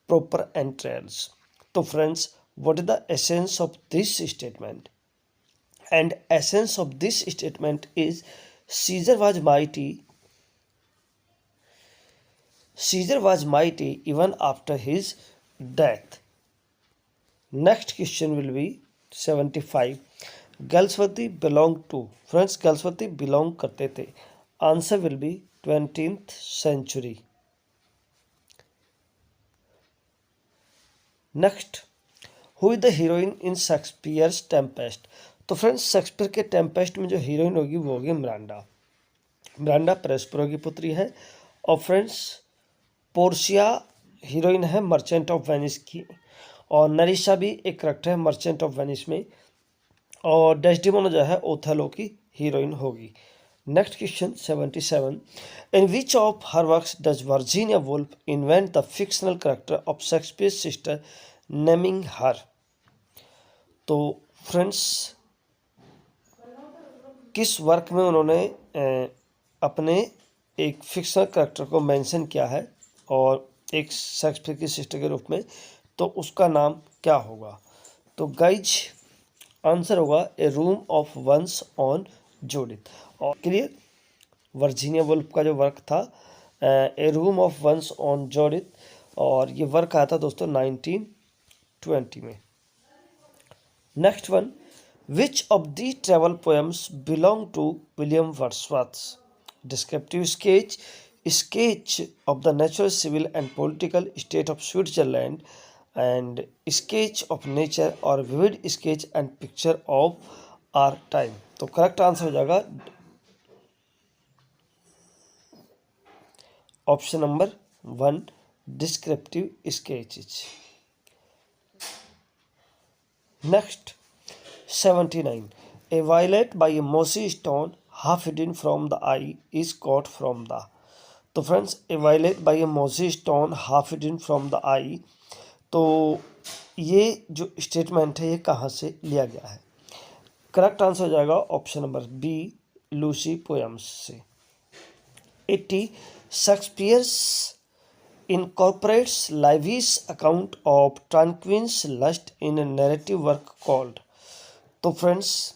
proper entrails. तो friends, what is the essence of this statement? And essence of this statement is Caesar was mighty. Caesar was mighty even after his death. Next question will be 75. Galsworthy belonged to. Friends, Galsworthy belong करते थे. Answer will be 20th century. Next, who is the heroine in Shakespeare's Tempest? तो friends Shakespeare के Tempest में जो heroine होगी वो होगी Miranda. Miranda प्रेस्पेरो की पुत्री है। और फ्रेंड्स पोर्शिया हीरोइन है मर्चेंट ऑफ वेनिस की, और नरिशा भी एक करेक्टर है मर्चेंट ऑफ वेनिस में, और डेस्डेमोना जो है ओथेलो की हीरोइन होगी। Next question 77, in which of her works does Virginia Woolf invent the fictional character of Shakespeare sister naming her? तो फ्रेंड्स किस वर्क में उन्होंने अपने एक फिक्शनल करेक्टर को मेंशन किया है और एक शेक्सपियर की सिस्टर के रूप में, तो उसका नाम क्या होगा? तो गाइज आंसर होगा A Room of One's Own Judith. और क्लियर, वर्जीनिया वुल्फ का जो वर्क था A Room of One's Own Judith, और ये वर्क आया था दोस्तों 1920 में। Next one, which of the travel poems belong to William Wordsworth? Descriptive sketch, sketch of the natural, civil and political state of Switzerland, and sketch of nature or vivid sketch and picture of our time। तो correct answer हो जाएगा option number 1, descriptive sketches. Next 79, a violet by a mossy stone half hidden from the eye is caught from the। तो friends a violet by a mossy stone half hidden from the eye, तो ये जो statement है ये कहाँ से लिया गया है? करेक्ट आंसर हो जाएगा option number B, Lucy poems से। 80, Shakespeare's incorporates Livy's account of Tarquin's lust in narrative work called. तो friends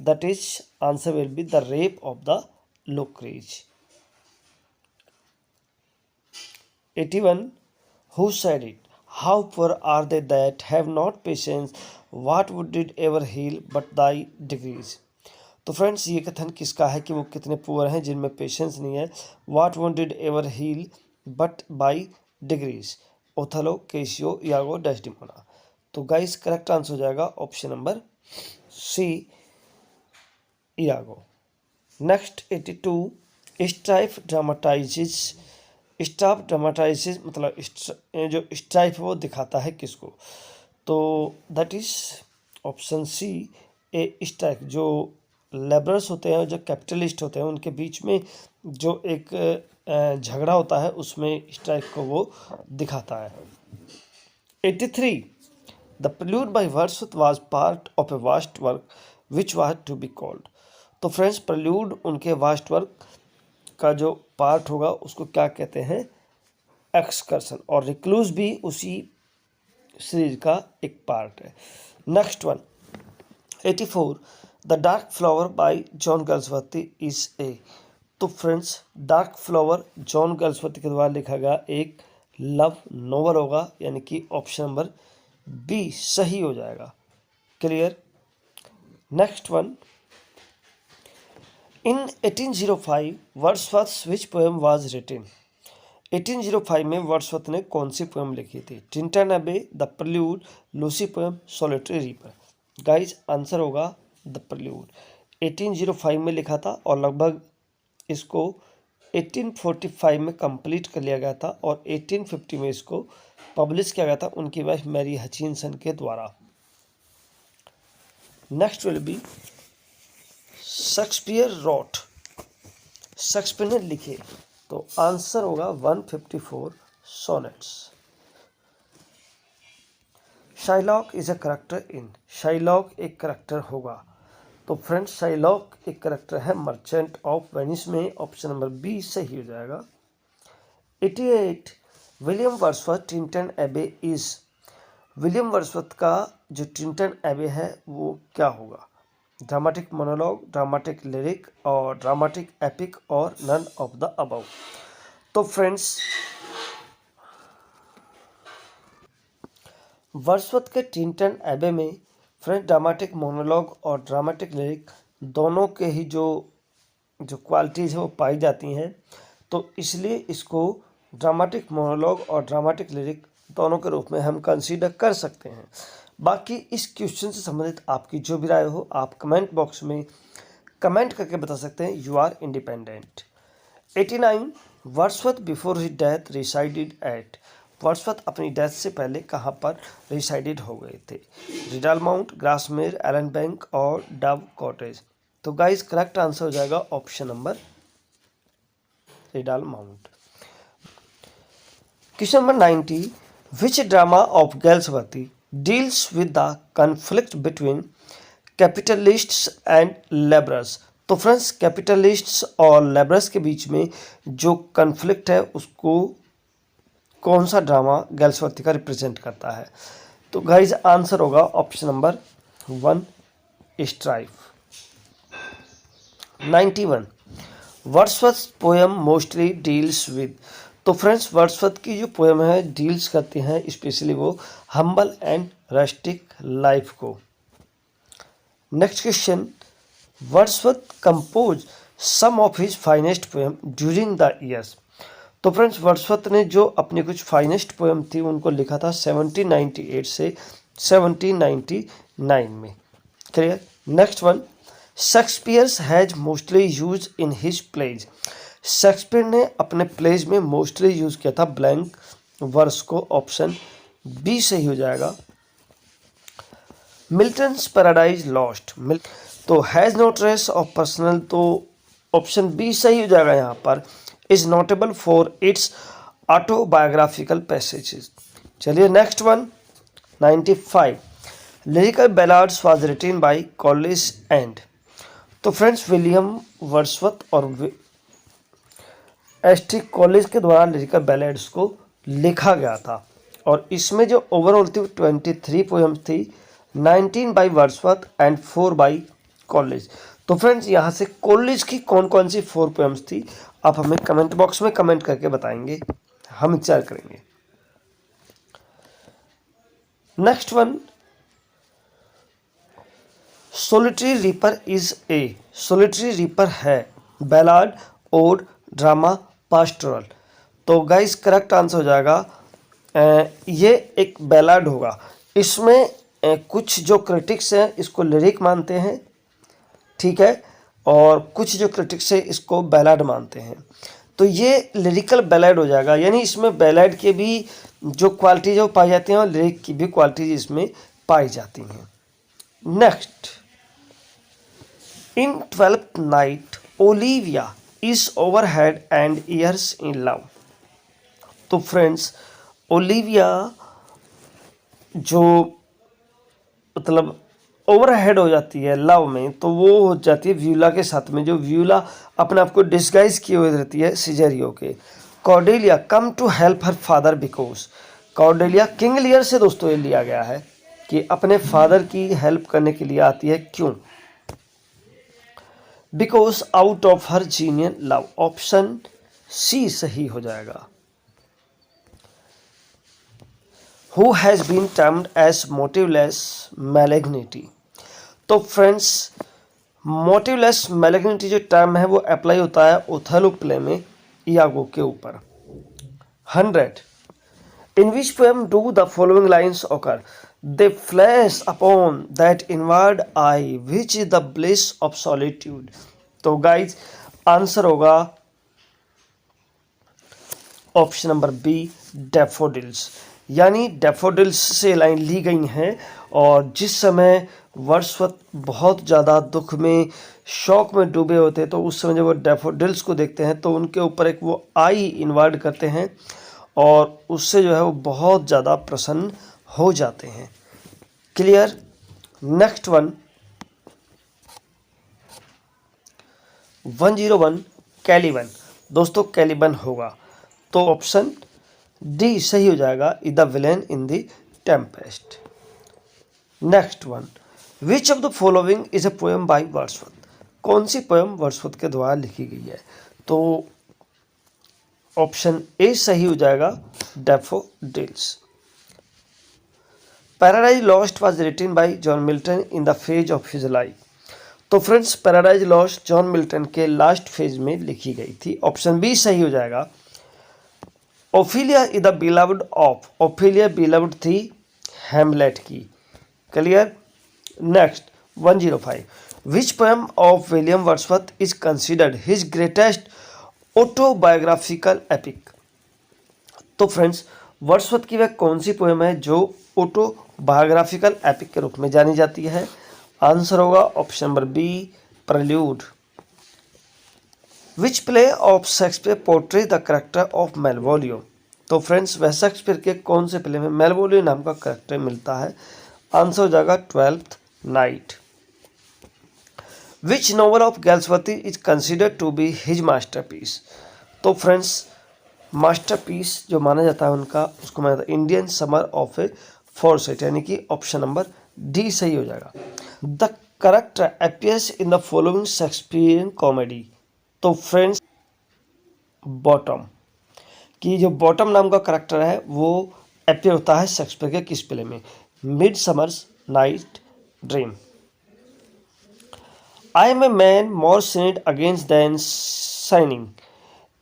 that is answer will be the Rape of the Lucrece. 81, who said it? How poor are they that have not patience? What would it ever heal but thy degrees? तो friends ये कथन किसका है कि वो कितने poor हैं जिनमें पेशेंस नहीं है? What would it ever heal but by degrees? Othello, Cassio, Iago, Desdemona. तो गाइस करेक्ट आंसर हो जाएगा option number C Iago. Next 82, Strife dramatizes मतलब जो स्ट्राइफ वो दिखाता है किसको, तो that is option C a strife. जो लेबरर्स होते हैं, जो कैपिटलिस्ट होते हैं, उनके बीच में जो एक झगड़ा होता है उसमें स्ट्राइफ को वो दिखाता है। 83, the prelude by Wordsworth was part of a vast work which was to be called. तो फ्रेंड्स, प्रेल्यूड उनके वास्ट वर्क का जो पार्ट होगा उसको क्या कहते हैं, एक्सकर्सन। और रिक्लूज भी उसी सीरीज का एक पार्ट है। Next one 84, the Dark Flower by John Galsworthy is a. तो friends, Dark Flower John Galsworthy के द्वारा लिखा गया एक लव नोवेल होगा, यानी कि ऑप्शन नंबर बी सही हो जाएगा। Clear. Next one, in 1805 Wordsworth which poem was written. 1805 में वर्ड्सवर्थ ने कौन सी पोएम लिखी थी? टिंटन एबे, the prelude, Lucy poem, solitary reaper. Guys, answer होगा द प्रेल्यूड। 1805 में लिखा था और लगभग इसको 1845 में कंप्लीट कर लिया गया था और 1850 में इसको पब्लिश किया गया था उनकी वाइफ मैरी हचिनसन के द्वारा। Next will be Shakespeare wrote, Shakespeare ने लिखे, तो आंसर होगा 154 sonnets. Shylock is a character in, Shylock एक करेक्टर होगा, तो फ्रेंड्स शाइलॉक एक करेक्टर है मर्चेंट ऑफ वेनिस में, ऑप्शन नंबर बी सही हो जाएगा। 88, William Wordsworth Tintern Abbey is, William Wordsworth का जो टिंटन एबे है वो क्या होगा? ड्रामेटिक मोनोलॉग, ड्रामेटिक लिरिक और ड्रामेटिक एपिक और नन ऑफ द अबव। तो फ्रेंड्स, वर्ड्सवर्थ के टिंटन एबे में फ्रेंड्स ड्रामेटिक मोनोलॉग और ड्रामेटिक लिरिक दोनों के ही जो क्वालिटीज़ है वो पाई जाती हैं, तो इसलिए इसको ड्रामेटिक मोनोलॉग और ड्रामेटिक लिरिक दोनों के रूप में हम कंसीडर कर सकते हैं। बाकी इस क्वेश्चन से संबंधित आपकी जो भी राय हो आप कमेंट बॉक्स में कमेंट करके बता सकते हैं। You are independent. 89, Wordsworth before his death resided at, Wordsworth अपनी डेथ से पहले कहाँ पर रिसाइडेड हो गए थे? Rydal Mount, Grasmere, Allan Bank और डव कॉटेज। तो गाइस, करेक्ट आंसर हो जाएगा option number Rydal Mount. Question number 90, which drama of Galsworthy deals with the conflict between capitalists and labourers. तो फ्रेंड्स, कैपिटलिस्ट्स और labourers के बीच में जो कॉन्फ्लिक्ट है उसको कौन सा ड्रामा गैल्सवर्दी का रिप्रेजेंट करता है? तो गाइज, आंसर होगा option number 1 strife. 91, Wordsworth poem mostly deals with. तो फ्रेंड्स, वर्ड्सवर्थ की जो पोएम है डील्स करती हैं स्पेशली वो हम्बल एंड रस्टिक लाइफ को। Next question, Wordsworth compose some of his finest poem during the years. तो फ्रेंड्स, वर्ड्सवर्थ ने जो अपनी कुछ फाइनेस्ट पोएम थी उनको लिखा था 1798 से 1799 में। Clear. Next one, Shakespeare's has mostly use in his plays. Shakespeare ने अपने प्लेज में मोस्टली यूज किया था ब्लैंक वर्स को, ऑप्शन बी सही हो जाएगा। मिल्टन्स पैराडाइज लॉस्ट, तो has no trace of personal, तो ऑप्शन बी सही हो जाएगा यहाँ पर। Is notable for its autobiographical passages. चलिए next one 95, Lyrical Ballads was written by Coleridge and. तो फ्रेंड्स, विलियम वर्ड्सवर्थ और एस.टी. कॉलेज के द्वारा लिरिकल बैलाड्स को लिखा गया था और इसमें जो ओवरऑल थी 23 पोएम्स थी, 19 by Wordsworth and 4 by Coleridge. तो फ्रेंड्स, यहाँ से कॉलेज की कौन कौन सी 4 पोएम्स थी आप हमें कमेंट बॉक्स में कमेंट करके बताएंगे, हम विचार करेंगे। Next one, solitary reaper is a. Solitary reaper है बैलाड, ओड, ड्रामा, पास्टोरल। तो गाइस, करेक्ट आंसर हो जाएगा ये एक बैलाड होगा। इसमें कुछ जो क्रिटिक्स हैं इसको लिरिक मानते हैं, ठीक है, और कुछ जो क्रिटिक्स है इसको बैलाड मानते हैं। तो ये लिरिकल बैलाड हो जाएगा, यानी इसमें बैलाड के भी जो क्वालिटी जो पाई जाती हैं और लिरिक की भी क्वालिटीज इसमें पाई जाती हैं। Next, in 12th night Olivia is overhead and years in love. तो फ्रेंड्स, ओलिविया जो मतलब ओवरहेड हो जाती है लव में, तो वो हो जाती है व्यूला के साथ में, जो व्यूला अपने आप को डिस्गाइज किए हुए रहती है सिजेरियो के। Cordelia come to help her father because, Cordelia King Lear से दोस्तों ये लिया गया है कि अपने फादर की हेल्प करने के लिए आती है, क्यों? Because out of her genuine love, option C सही हो जाएगा। Who has been termed as motiveless malignity? तो फ्रेंड्स, मोटिवलेस मैलिग्निटी जो टर्म है वो अप्लाई होता है ओथेलो प्ले में इयागो के ऊपर। 100. In which poem do the following lines occur? They flash upon that inward eye which is the bliss of solitude. तो गाइज आंसर होगा ऑप्शन नंबर बी, डैफोडिल्स। यानी डैफोडिल्स से line ली गई हैं, और जिस समय वर्ड्सवर्थ बहुत ज़्यादा दुख में, शौक में डूबे होते हैं, तो उस समय जब वो डैफोडिल्स को देखते हैं तो उनके ऊपर एक वो आई इन्वर्ट करते हैं और उससे जो है वो बहुत ज़्यादा प्रसन्न हो जाते हैं। क्लियर? Next one, 101 Caliban. दोस्तों कैलिबन होगा तो ऑप्शन डी सही हो जाएगा, is the villain in the Tempest. Next one, which of the following is a poem by Wordsworth. कौन सी पोएम वर्ड्सवर्थ के द्वारा लिखी गई है? तो ऑप्शन ए सही हो जाएगा, daffodils. Paradise Lost was written by John Milton in the phase of his life. तो friends, Paradise Lost John Milton के लास्ट फेज में लिखी गई थी, ऑप्शन बी सही हो जाएगा। Ophelia is the beloved of, Ophelia beloved थी हैमलेट की। Clear? Next 105, which poem of William Wordsworth is considered his greatest autobiographical epic. तो फ्रेंड्स, वर्ड्सवर्थ की वह कौन सी पोएम है जो ऑटोबायोग्राफिकल एपिक के रूप में जानी जाती है? आंसर होगा option number B, Prelude. Which play of Shakespeare portray the character of Malvolio. तो फ्रेंड्स, वह शेक्सपियर के कौन से प्ले में मेलवोलियो नाम का करेक्टर मिलता है? आंसर हो जाएगा 12th Night. Which novel of Galsworthy is considered to be his masterpiece. तो फ्रेंड्स, मास्टरपीस जो माना जाता है उनका, उसको माना जाता है Indian Summer of a Forsyte, यानी कि ऑप्शन नंबर डी सही हो जाएगा। The character appears in the following Shakespearean comedy. तो फ्रेंड्स, बॉटम की जो बॉटम नाम का करेक्टर है वो अपीयर होता है शेक्सपियर के किस प्ले में? Midsummer's Night Dream. I am a man more sinned against than sinning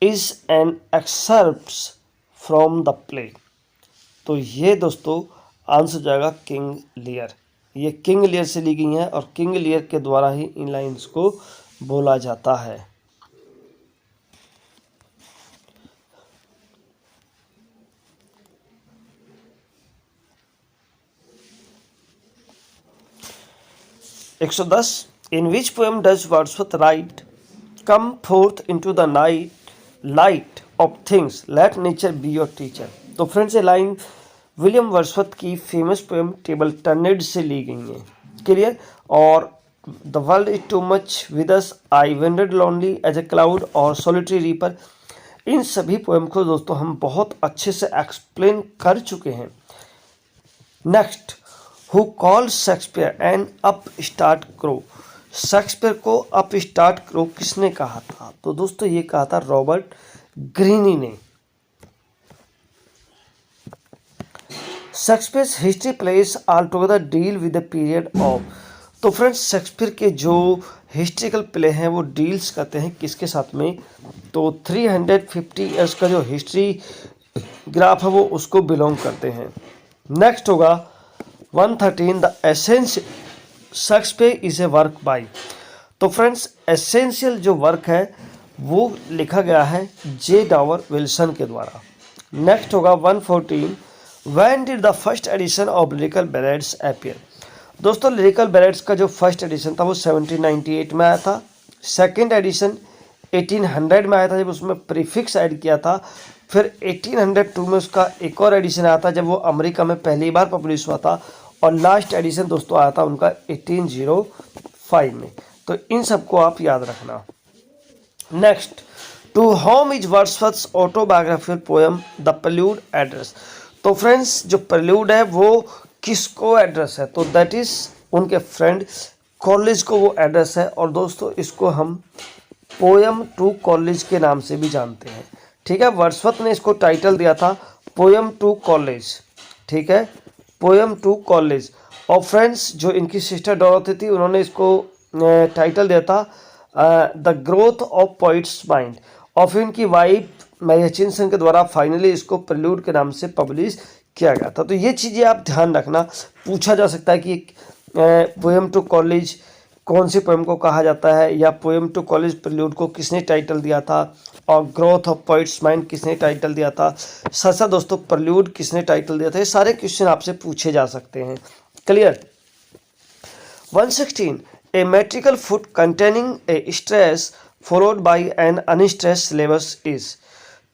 is an excerpt from the play. तो ये दोस्तों आंसर हो जाएगा किंग लियर। ये किंग लियर से ली गई हैं और किंग लियर के द्वारा ही इन लाइन्स को बोला जाता है। एक 110, in which poem does Wordsworth write come forth into the night light of things let nature be your teacher. तो फ्रेंड्स, ये लाइन विलियम वर्ड्सवर्थ की फेमस पोएम टेबल टर्नेड से ली गई है। क्लियर? और the world is too much with us, I wandered lonely as a cloud और सॉलिटरी रीपर। इन सभी पोएम को दोस्तों हम बहुत अच्छे से एक्सप्लेन कर चुके हैं। Next, who called Shakespeare an upstart crow. Shakespeare को अप स्टार्ट क्रो किसने कहा था? तो दोस्तों ये कहा था रॉबर्ट ग्रीनी ने। Shakespeare's history plays all together deal with the period of. तो फ्रेंड्स, शेक्सपियर के जो हिस्ट्रिकल प्ले हैं वो डील्स करते हैं किसके साथ में? तो 350 ईयर्स का जो हिस्ट्री ग्राफ है वो उसको बिलोंग करते हैं। नेक्स्ट होगा 113 the essential Shakespeare is a work by. तो फ्रेंड्स एसेंशियल जो वर्क है वो लिखा गया है जे डॉवर विल्सन के द्वारा। नेक्स्ट होगा 114 when did the first edition of lyrical ballads appear. दोस्तों लिरिकल बैलेड्स का जो फर्स्ट एडिशन था वो 1798 में आया था। सेकंड एडिशन 1800 में आया था जब उसमें प्रीफिक्स ऐड किया था। फिर 1802 में उसका एक और एडिशन आया था जब वो अमेरिका में पहली बार पब्लिश हुआ था। और लास्ट एडिशन दोस्तों आया था उनका 1805 में। तो इन सबको आप याद रखना। Next, to whom is Wordsworth's autobiographical poem the Prelude address. तो फ्रेंड्स जो प्रेल्यूड है वो किसको एड्रेस है, तो दैट इज उनके फ्रेंड कॉलेज को वो एड्रेस है। और दोस्तों इसको हम पोएम टू कॉलेज के नाम से भी जानते हैं। ठीक है, वर्ड्सवर्थ ने इसको टाइटल दिया था पोएम टू कॉलेज। ठीक है, पोएम टू कॉलेज। और फ्रेंड्स जो इनकी सिस्टर डोरोथी थी उन्होंने इसको टाइटल दिया था the growth of poets mind. और फिर इनकी वाइफ मैरी हचिंसन के द्वारा फाइनली इसको प्रेल्यूड के नाम से पब्लिश किया गया था। तो ये चीज़ें आप ध्यान रखना, पूछा जा सकता है कि पोएम टू कॉलेज कौन सी पोएम को कहा जाता है, या पोएम टू कॉलेज प्रेल्यूड को किसने टाइटल दिया था, और ग्रोथ ऑफ पोइट्स माइंड किसने टाइटल दिया था, साथ दोस्तों प्रेल्यूड किसने टाइटल दिया था। ये सारे क्वेश्चन आपसे पूछे जा सकते हैं। Clear. 116 a metrical foot containing a stress followed by an unstress syllabus is.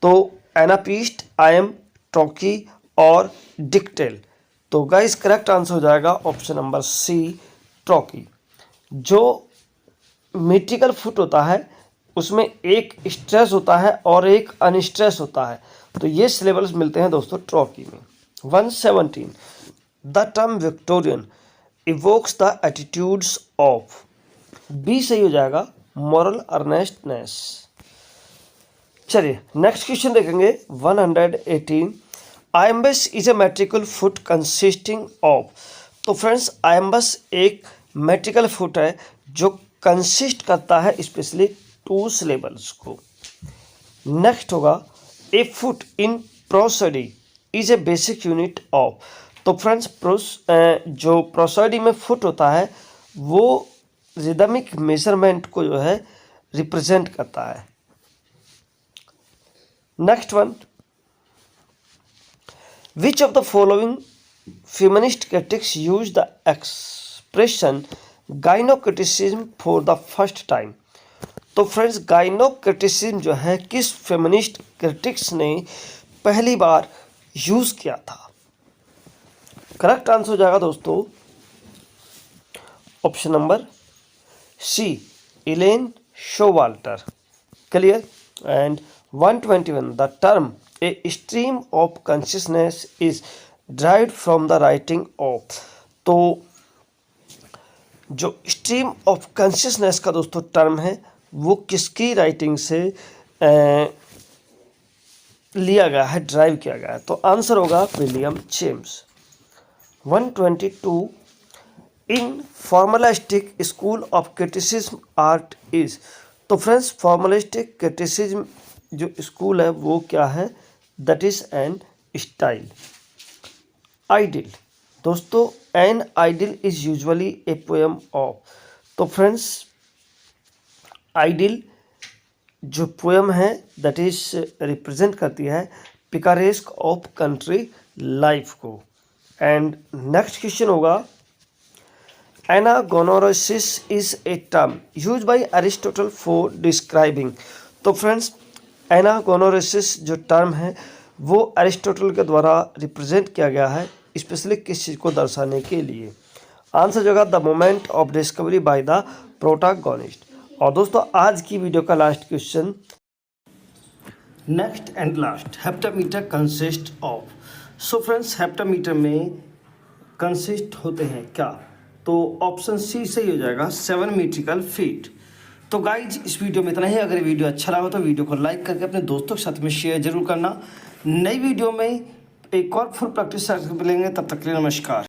तो एनापीस्ट, आयम, ट्रॉकी और डिक्टेल। तो गाइस करेक्ट आंसर हो जाएगा ऑप्शन नंबर सी, ट्रॉकी। जो मेट्रिकल फुट होता है उसमें एक स्ट्रेस होता है और एक अनस्ट्रेस होता है। तो ये सिलेबस मिलते हैं दोस्तों ट्रॉकी में। 117 the term Victorian evokes the attitudes of. B सही हो जाएगा, मॉरल अर्नेस्टनेस। चलिए नेक्स्ट क्वेश्चन देखेंगे 118 iambus is a metrical foot consisting of. तो फ्रेंड्स आयम्बस एक मेट्रिकल फुट है जो कंसिस्ट करता है स्पेशली 2 सिलेबल्स को। नेक्स्ट होगा a foot in prosody is a basic unit of. तो फ्रेंड्स जो प्रोसोडी में फुट होता है वो रिदमिक मेजरमेंट को जो है रिप्रेजेंट करता है। Next one, which of the following feminist critics use the expression gynocriticism for the first time। तो फ्रेंड्स गाइनोक्रिटिसिज्म जो है किस फेमिनिस्ट क्रिटिक्स ने पहली बार यूज किया था। करेक्ट आंसर हो जाएगा दोस्तों option number C, Elaine Showalter. Clear. And 121 the term a stream of consciousness is derived from the writing of. तो जो स्ट्रीम ऑफ कॉन्शियसनेस का दोस्तों टर्म है वो किसकी राइटिंग से लिया गया है, ड्राइव किया गया है। तो आंसर होगा William James. 122 in formalistic school of criticism art is. तो फ्रेंड्स फॉर्मलिस्टिक क्रिटिसिज्म जो स्कूल है वो क्या है, that is an style. Idyll. दोस्तों an idyll is usually a poem of. तो फ्रेंड्स आइडिल जो पोएम है दैट इज रिप्रेजेंट करती है पिकारेस्क ऑफ कंट्री लाइफ को। एंड नेक्स्ट क्वेश्चन होगा anagnorisis is a term use by Aristotle for describing. तो friends anagnorisis जो term है वो एरिस्टोटल के द्वारा रिप्रेजेंट किया गया है स्पेशली किस चीज़ को दर्शाने के लिए। आंसर जो the moment of discovery by the protagonist. और दोस्तों आज की वीडियो का last question, next and last, heptameter consist of. So friends heptameter में कंसिस्ट होते हैं क्या, तो ऑप्शन सी सही हो जाएगा 7 मीट्रिकल फीट। तो गाइज इस वीडियो में इतना ही। अगर वीडियो अच्छा लगा तो वीडियो को लाइक करके अपने दोस्तों के साथ में शेयर जरूर करना। नई वीडियो में एक और फुल प्रैक्टिस मिलेंगे, तब तक के लिए नमस्कार।